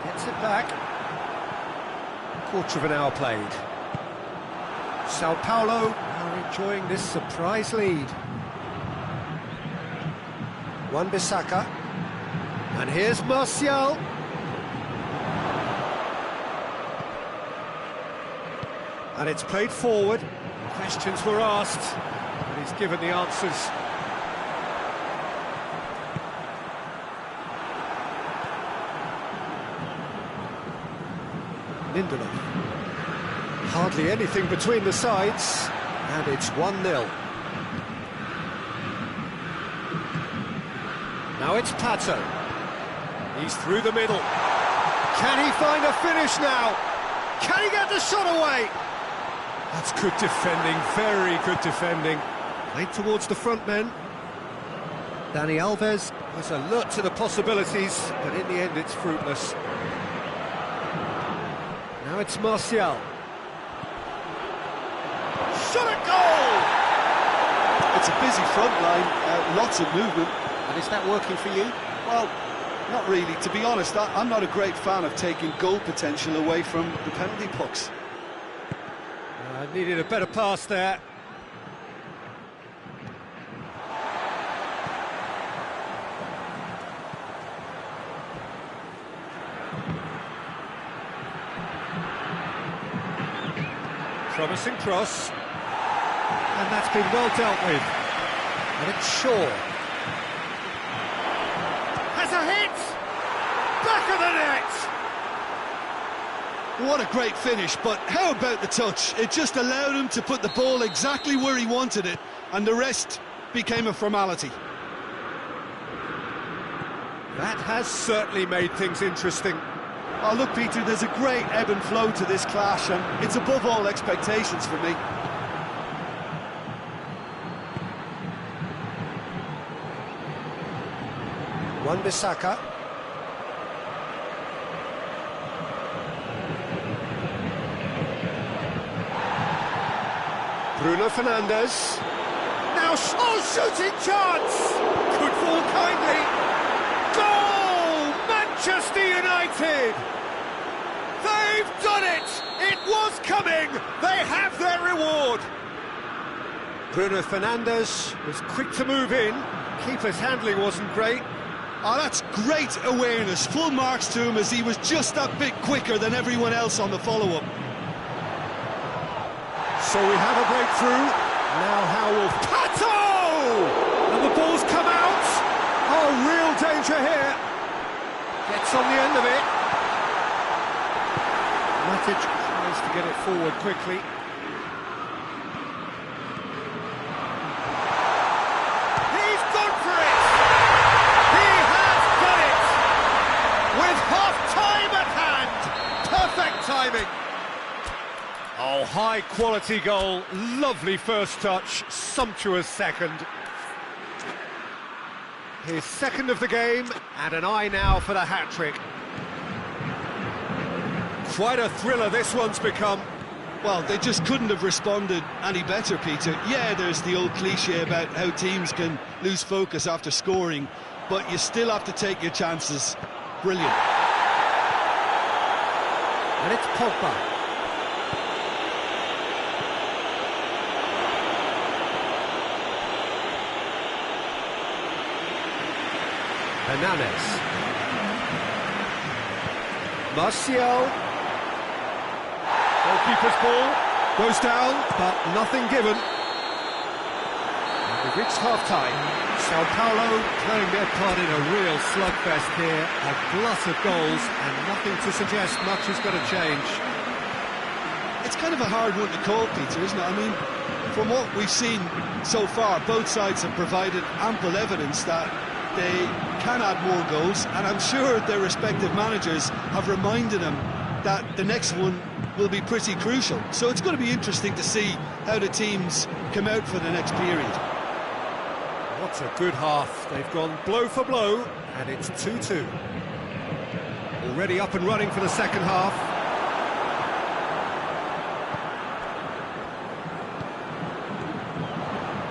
Gets it back. Quarter of an hour played. Sao Paulo are enjoying this surprise lead. Wan-Bissaka, and here's Martial. And it's played forward. Questions were asked, and he's given the answers. Lindelof. Hardly anything between the sides, and it's 1-0. Now it's Pato. He's through the middle. Can he find a finish now? Can he get the shot away? That's good defending, very good defending. Played towards the front men. Dani Alves was alert to the possibilities, but in the end it's fruitless. Now it's Martial. Shot at goal! It's a busy front line, lots of movement. And is that working for you? Well, not really. To be honest, I'm not a great fan of taking goal potential away from the penalty pucks. Needed a better pass there. Promising cross. And that's been well dealt with. And it's Shaw. Has a hit! Back of the net! What a great finish, but how about the touch? It just allowed him to put the ball exactly where he wanted it, and the rest became a formality. That has certainly made things interesting. Oh, look, Peter, there's a great ebb and flow to this clash, and it's above all expectations for me. Wan-Bissaka. Bruno Fernandes. Now, shooting chance! Could fall kindly. Goal! Manchester United! They've done it! It was coming! They have their reward! Bruno Fernandes was quick to move in. Keeper's handling wasn't great. Oh, that's great awareness. Full marks to him as he was just that bit quicker than everyone else on the follow-up. So we have a breakthrough. Now Howell. Pato! And the ball's come out. Oh, real danger here. Gets on the end of it. Matic tries to get it forward quickly. He's gone for it! He has done it! With half-time at hand! Perfect timing! Oh, high-quality goal, lovely first touch, sumptuous second. His second of the game, and an eye now for the hat-trick. Quite a thriller this one's become. Well, they just couldn't have responded any better, Peter. Yeah, there's the old cliche about how teams can lose focus after scoring, but you still have to take your chances. Brilliant. And it's Pogba. Hernandez. Martial. Goalkeeper's ball goes down, but nothing given. We've reached half-time. Sao Paulo playing their part in a real slugfest here. A glut of goals, and nothing to suggest much is going to change. It's kind of a hard one to call, Peter, isn't it? I mean, from what we've seen so far, both sides have provided ample evidence that they can add more goals, and I'm sure their respective managers have reminded them that the next one will be pretty crucial. So it's going to be interesting to see how the teams come out for the next period. What a good half. They've gone blow for blow, and it's 2-2. Already up and running for the second half.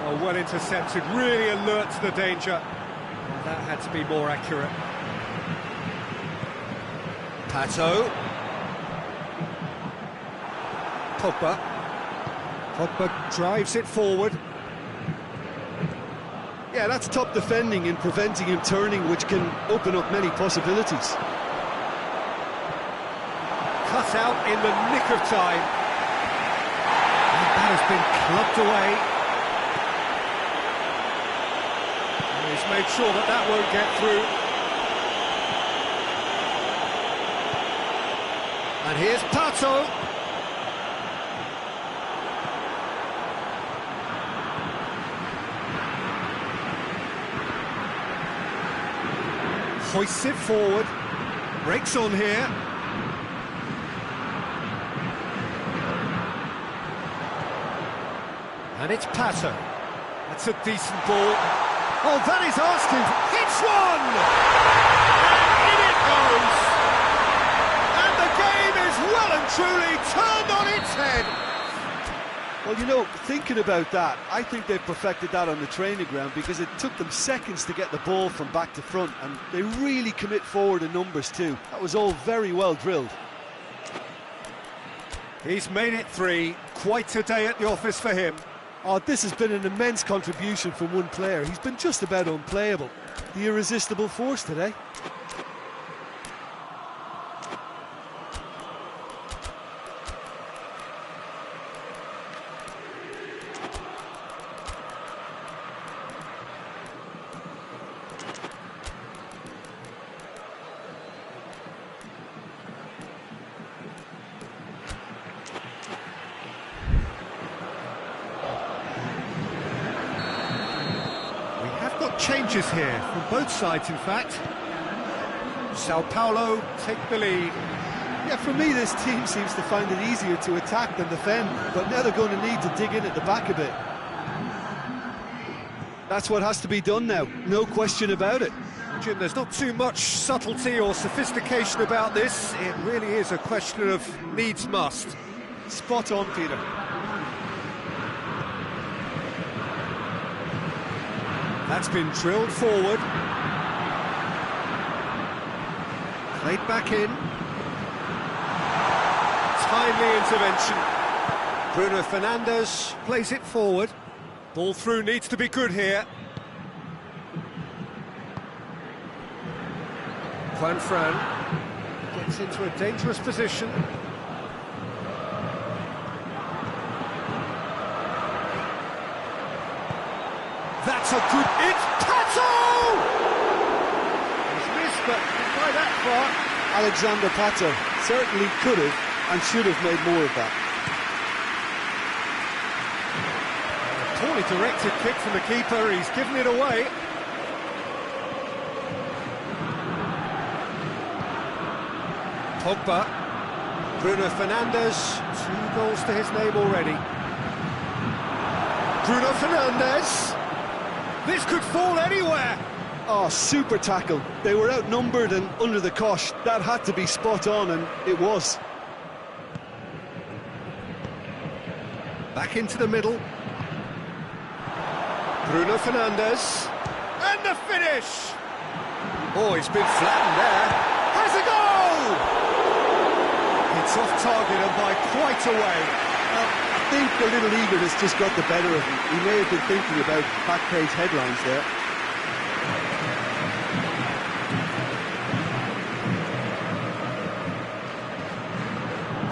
Oh, well intercepted, really alert to the danger. That had to be more accurate. Pato. Pogba. Pogba drives it forward. Yeah, that's top defending and preventing him turning, which can open up many possibilities. Cut out in the nick of time. And that has been clubbed away. And he's made sure that that won't get through. And here's Pato. Hoists it forward, breaks on here. And it's Pato. That's a decent ball. Oh, that is asking. Hits one! And in it goes! And the game is well and truly turned on its head. Well, you know, thinking about that, I think they've perfected that on the training ground because it took them seconds to get the ball from back to front, and they really commit forward in numbers too. That was all very well drilled. He's made it 3. Quite a day at the office for him. Oh, this has been an immense contribution from one player. He's been just about unplayable. The irresistible force today. Changes here from both sides, in fact. Sao Paulo take the lead. Yeah, for me, this team seems to find it easier to attack than defend, but now they're going to need to dig in at the back a bit. That's what has to be done now, no question about it. Jim, there's not too much subtlety or sophistication about this. It really is a question of needs must. Spot on, Peter. That's been drilled forward. Played back in. Timely intervention. Bruno Fernandes plays it forward. Ball through needs to be good here. Fran gets into a dangerous position. That's a good... It's Pato! He's missed, but not by that far. Alexander Pato certainly could have and should have made more of that. A poorly directed kick from the keeper, he's given it away. Pogba, Bruno Fernandes, 2 goals to his name already. Bruno Fernandes, this could fall anywhere. Oh, super tackle. They were outnumbered and under the cosh. That had to be spot on, and it was. Back into the middle. Bruno Fernandes, and the finish. Oh, he's been flattened there. Has a goal! It's off target and by quite a way. I think a little eagerness just got the better of him. He may have been thinking about back page headlines there.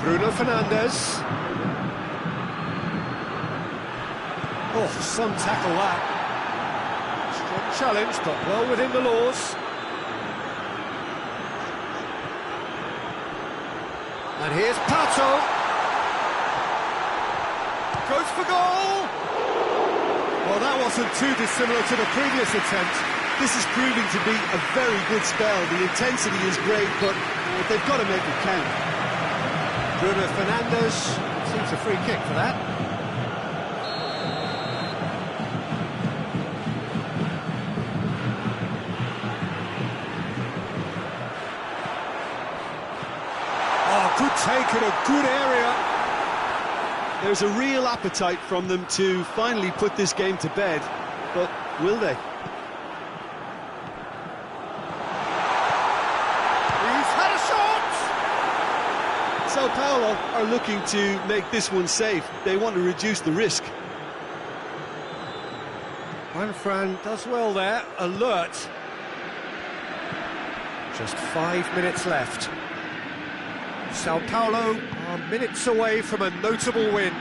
Bruno Fernandes. Oh, some tackle that. Strong challenge, but well within the laws. And here's Pato. Goes for goal. Well, that wasn't too dissimilar to the previous attempt. This is proving to be a very good spell. The intensity is great, but they've got to make it count. Bruno Fernandes seems a free kick for that. Oh, good take in a good area. There's a real appetite from them to finally put this game to bed, but will they? He's had a shot! Sao Paulo are looking to make this one safe. They want to reduce the risk. Fran does well there, alert. Just 5 minutes left. Sao Paulo are minutes away from a notable win.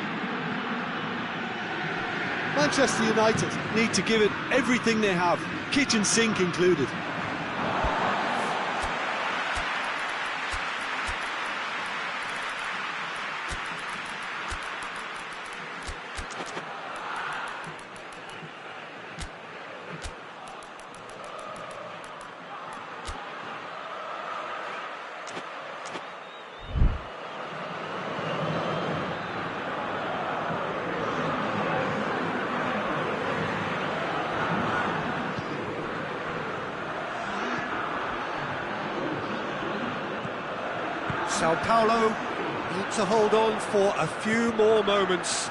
Manchester United need to give it everything they have, kitchen sink included. Sao Paulo need to hold on for a few more moments.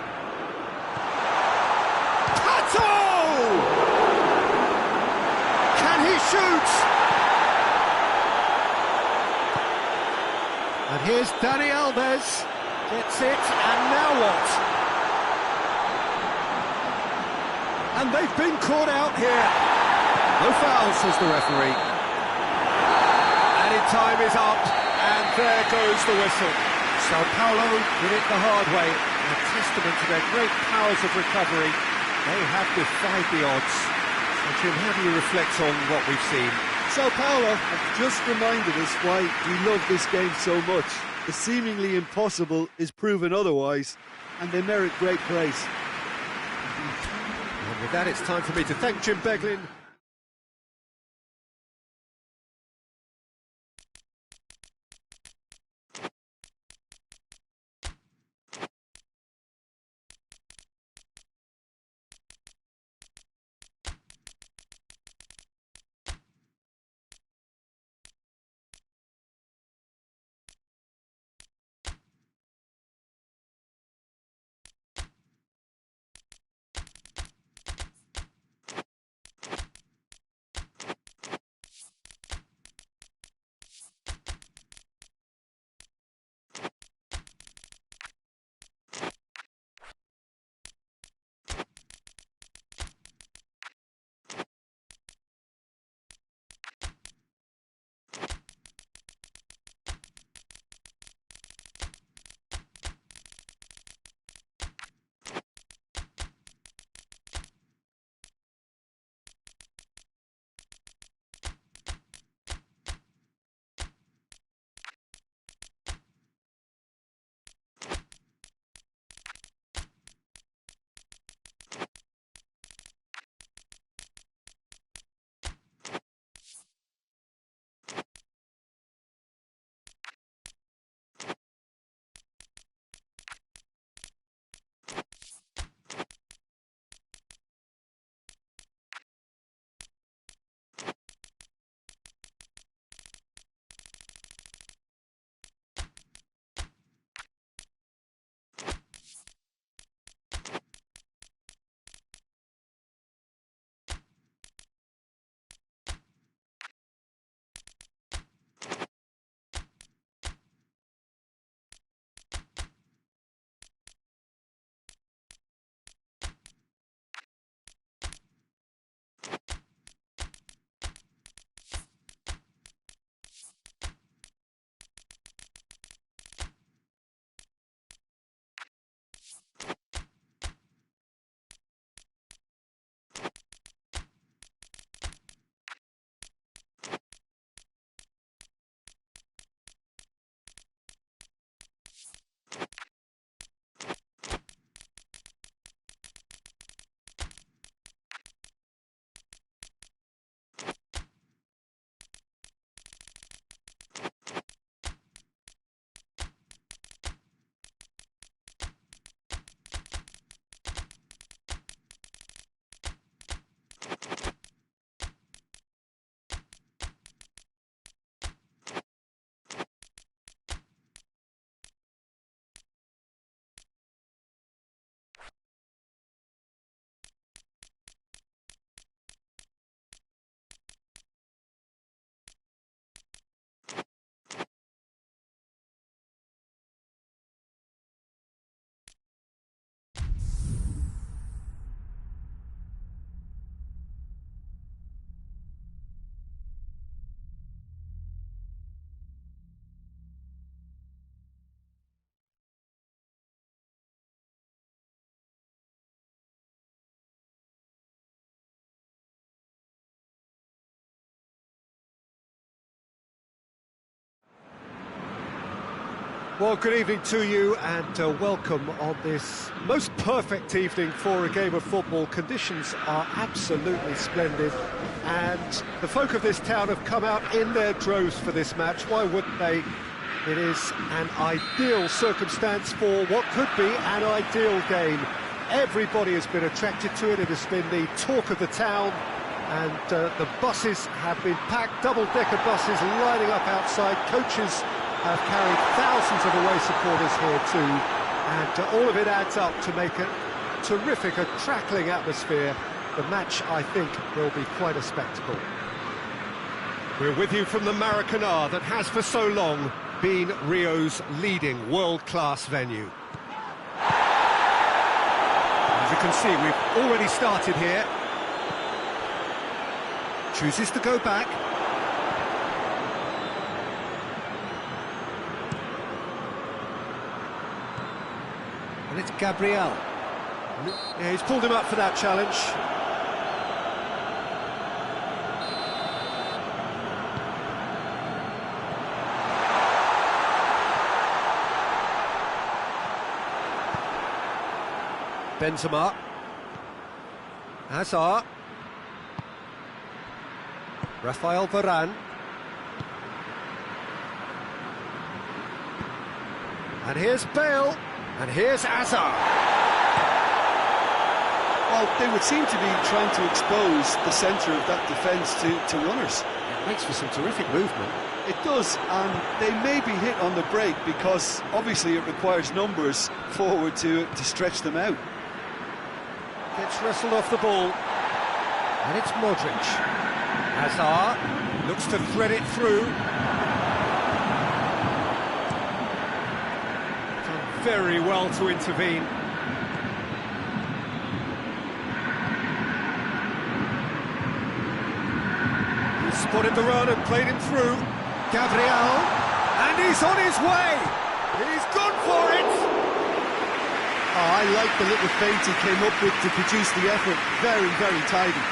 Pato! Can he shoot? And here's Dani Alves. Gets it, and now what? And they've been caught out here. No foul, says the referee. Added time is up. And there goes the whistle. Sao Paulo did it the hard way. A testament to their great powers of recovery. They have defied the odds. So, Jim, how do you reflect on what we've seen? Sao Paulo have just reminded us why we love this game so much. The seemingly impossible is proven otherwise, and they merit great praise. And with that, it's time for me to thank Jim Beglin. Well, good evening to you and welcome on this most perfect evening for a game of football. Conditions are absolutely splendid and the folk of this town have come out in their droves for this match. Why wouldn't they? It is an ideal circumstance for what could be an ideal game. Everybody has been attracted to it. It has been the talk of the town, and the buses have been packed, double-decker buses lining up outside. Coaches have carried thousands of away supporters here too, and all of it adds up to make a terrific, a crackling atmosphere. The match, I think, will be quite a spectacle. We're with you from the Maracanã that has for so long been Rio's leading world-class venue. As you can see, we've already started here. Chooses to go back. And it's Gabriel. Yeah, he's pulled him up for that challenge. Benzema. Hazard. Rafael Varane. And here's Bale. And here's Hazard. Well, they would seem to be trying to expose the centre of that defence to runners. It makes for some terrific movement. It does, and they may be hit on the break because obviously it requires numbers forward to stretch them out. Gets wrestled off the ball. And it's Modric. Hazard looks to thread it through. Done very well to intervene. He spotted the run and played him through. Gabriel, and he's on his way. He's gone for it. Oh, I like the little feint he came up with to produce the effort. Very, very tidy.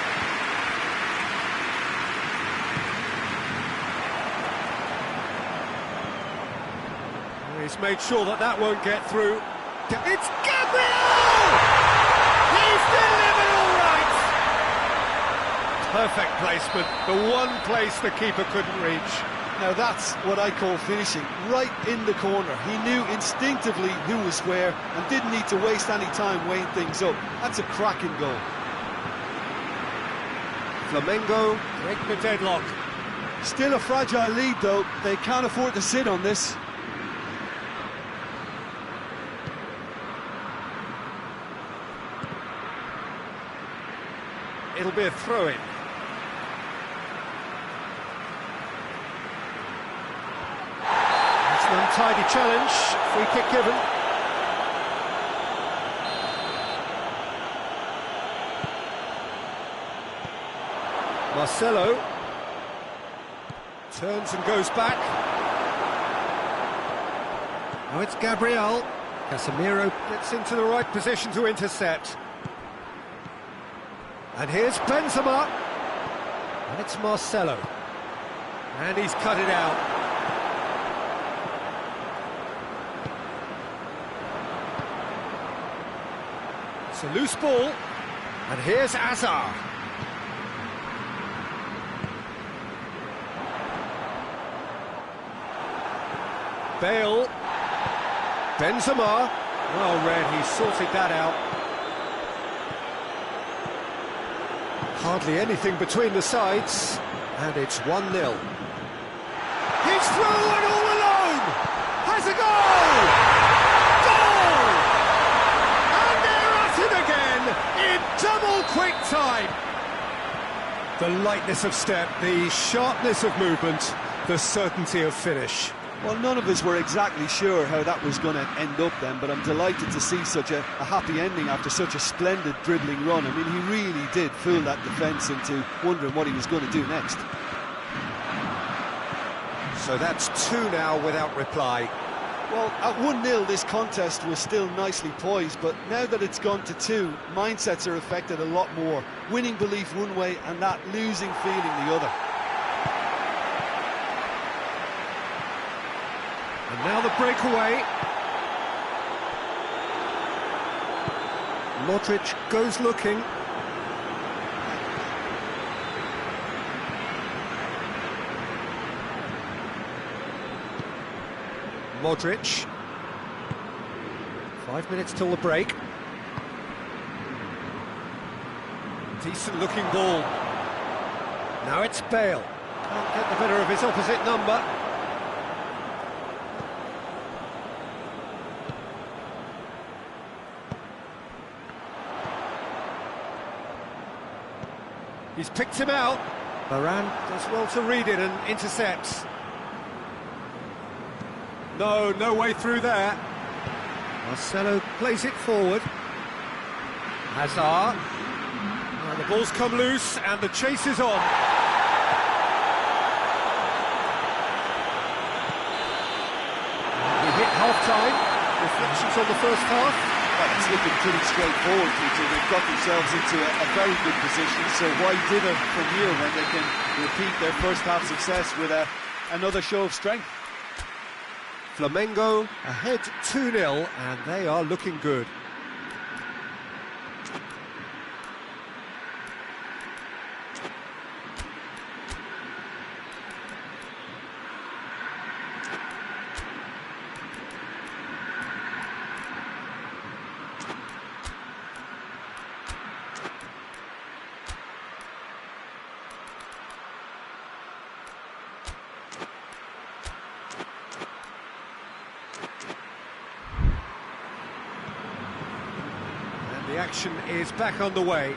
He's made sure that that won't get through. It's Gabriel! He's delivered all right! Perfect placement, the one place the keeper couldn't reach. Now that's what I call finishing, right in the corner. He knew instinctively who was where and didn't need to waste any time weighing things up. That's a cracking goal. Flamengo break the deadlock. Still a fragile lead though, they can't afford to sit on this. It'll be a throw-in. It's an untidy challenge, free kick given. Marcelo turns and goes back. Now it's Gabriel. Casemiro gets into the right position to intercept. And here's Benzema. And it's Marcelo. And he's cut it out. It's a loose ball. And here's Hazard. Bale. Benzema. Well read, he sorted that out. Hardly anything between the sides, and it's 1-0. He's through and all alone! Has a goal! Goal! And they're at it again in double quick time. The lightness of step, the sharpness of movement, the certainty of finish. Well, none of us were exactly sure how that was going to end up then, but I'm delighted to see such a happy ending after such a splendid dribbling run. I mean, he really did fool that defence into wondering what he was going to do next. So that's 2 now without reply. Well, at 1-0, this contest was still nicely poised, but now that it's gone to 2, mindsets are affected a lot more. Winning belief one way and that losing feeling the other. And now the breakaway. Modric goes looking. Modric. 5 minutes till the break. Decent looking ball. Now it's Bale. Can't get the better of his opposite number. He's picked him out. Varane does well to read it and intercepts. No way through there. Marcelo plays it forward. Hazard. And the ball's come loose and the chase is on. We hit half-time. Reflections on the first half. Well, it's looking pretty straightforward, Peter. They've got themselves into a very good position, so why dither from here when they can repeat their first half success with another show of strength? Flamengo ahead 2-0 and they are looking good. The action is back on the way.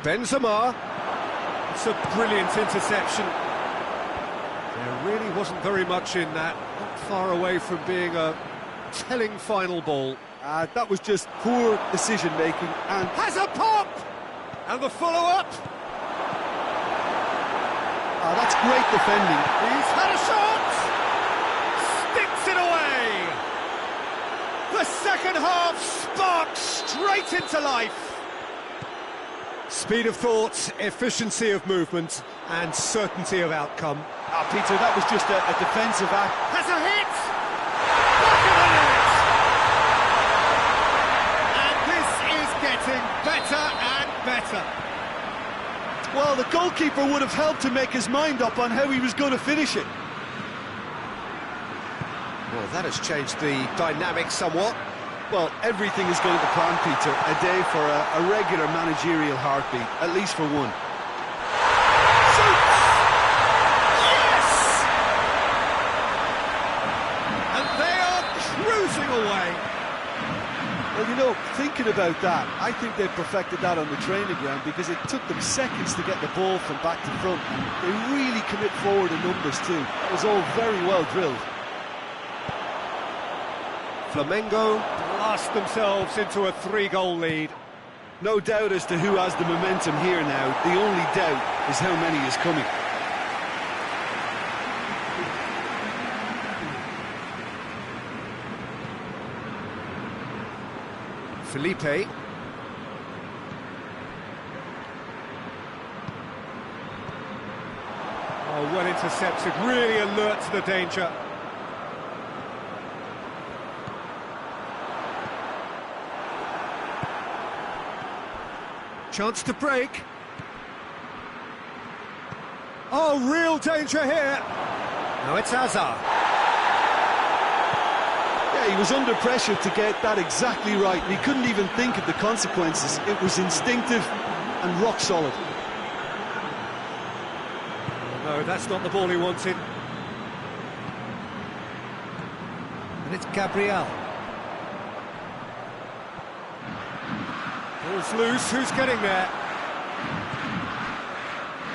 Benzema. It's a brilliant interception. There really wasn't very much in that. Not far away from being a telling final ball. That was just poor decision-making and... Has a pop! And the follow-up. That's great defending. He's had a shot! Sticks it away! The second half sparks straight into life. Speed of thought, efficiency of movement, and certainty of outcome. Peter, that was just a defensive act. Has a hit! Back of the net! And this is getting better and better. Well, the goalkeeper would have helped to make his mind up on how he was going to finish it. Well, that has changed the dynamic somewhat. Well, everything is going to plan, Peter. A day for a regular managerial heartbeat, at least for one. Shoots! Yes! And they are cruising away. Well, you know, thinking about that, I think they perfected that on the training ground because it took them seconds to get the ball from back to front. They really commit forward in numbers too. It was all very well drilled. Flamengo blast themselves into a 3-goal lead. No doubt as to who has the momentum here now. The only doubt is how many is coming. Felipe. Oh, well intercepted, really alert to the danger. Chance to break. Oh, real danger here. Now it's Hazard. Yeah, he was under pressure to get that exactly right, and he couldn't even think of the consequences. It was instinctive and rock solid. No, that's not the ball he wanted. And it's Gabriel. Ball's loose, who's getting there?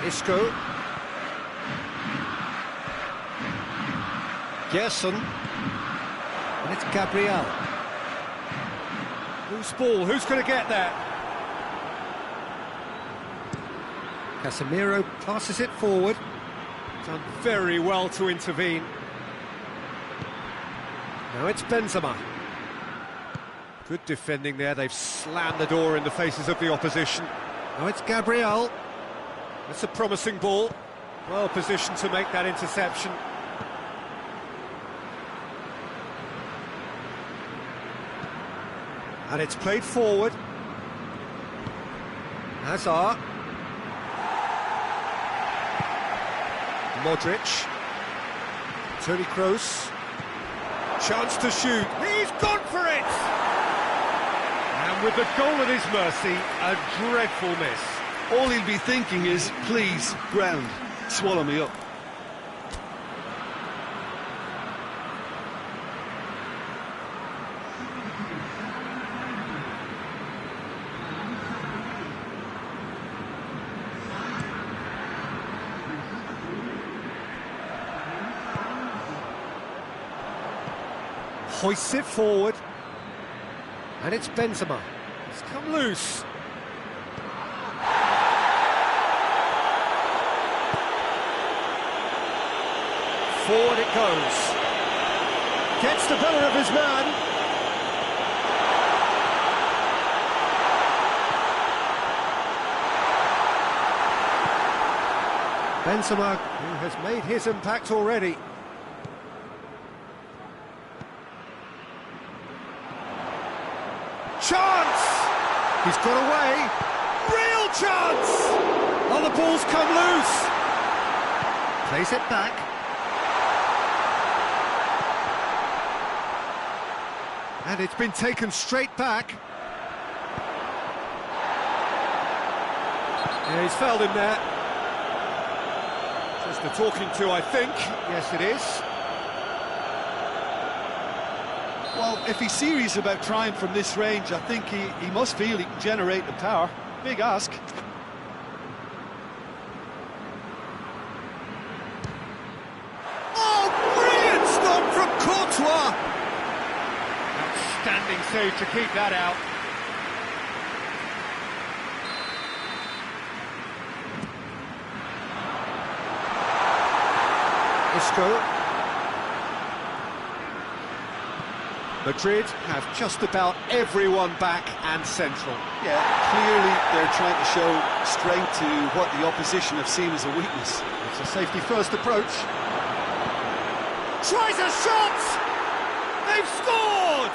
Isco. Gerson. And it's Gabriel. Loose ball, who's going to get there? Casemiro passes it forward. Done very well to intervene. Now it's Benzema. Good defending there, they've slammed the door in the faces of the opposition. Now it's Gabriel. That's a promising ball. Well positioned to make that interception. And it's played forward. Hazard. Modric. Toni Kroos. Chance to shoot. He's gone for it! And with the goal at his mercy, a dreadful miss. All he'll be thinking is, please, ground, swallow me up. Hoists it forward. And it's Benzema. It's come loose. Forward it goes. Gets the better of his man. Benzema, who has made his impact already. Chance! He's got away. Real chance! Oh, the ball's come loose. Plays it back. And it's been taken straight back. Yeah, he's fouled him there. Just the talking to, I think. Yes, it is. Well, if he's serious about trying from this range, I think he must feel he can generate the power. Big ask. Oh, brilliant stop from Courtois! Outstanding save to keep that out. Isco. Madrid have just about everyone back and central. Yeah, clearly they're trying to show strength to what the opposition have seen as a weakness. It's a safety-first approach. Tries a shot! They've scored!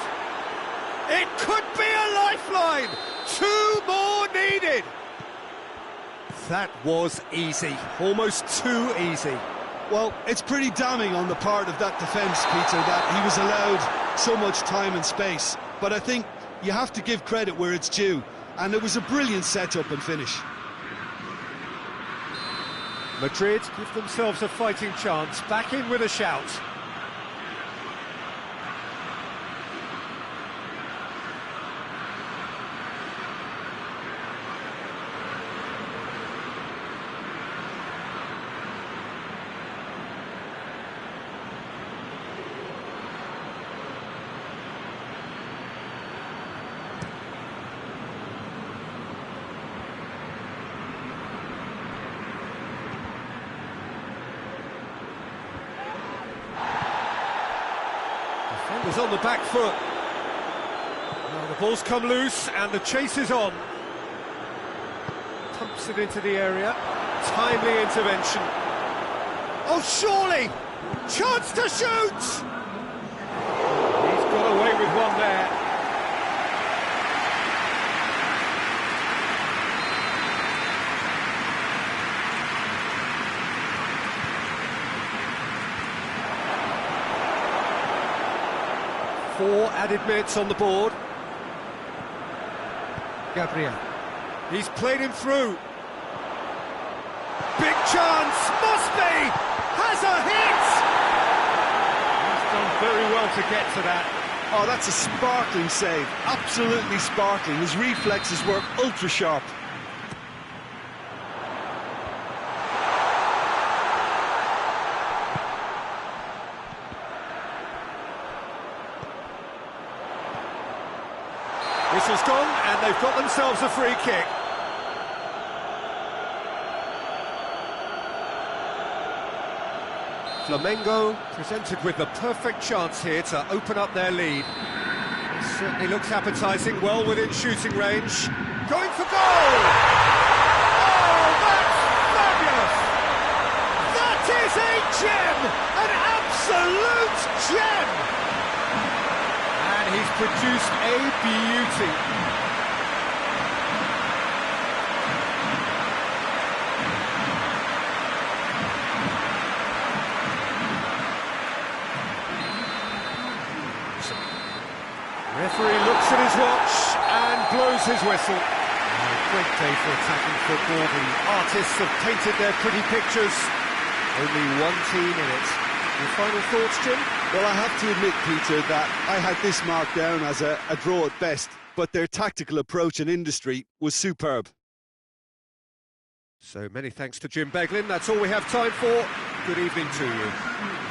It could be a lifeline! 2 more needed! That was easy. Almost too easy. Well, it's pretty damning on the part of that defence, Peter, that he was allowed so much time and space. But I think you have to give credit where it's due, and it was a brilliant setup and finish. Madrid give themselves a fighting chance, back in with a shout. Defenders on the back foot. Now the ball's come loose and the chase is on. Pumps it into the area. Timely intervention. Oh, surely! Chance to shoot! He's got away with one there. Four added minutes on the board. Gabriel. He's played him through. Big chance! Must be! Has a hit! He's done very well to get to that. Oh, that's a sparkling save. Absolutely sparkling. His reflexes were ultra sharp. Whistle's gone, and they've got themselves a free kick. Flamengo presented with the perfect chance here to open up their lead. It certainly looks appetising, well within shooting range. Going for goal! Oh, that's fabulous! produced a beauty. Referee looks at his watch and blows his whistle. Great day for attacking football. The artists have painted their pretty pictures. Only one team in it. Your final thoughts, Jim? Well, I have to admit, Peter, that I had this marked down as a draw at best, but their tactical approach and industry was superb. So many thanks to Jim Beglin. That's all we have time for. Good evening to you.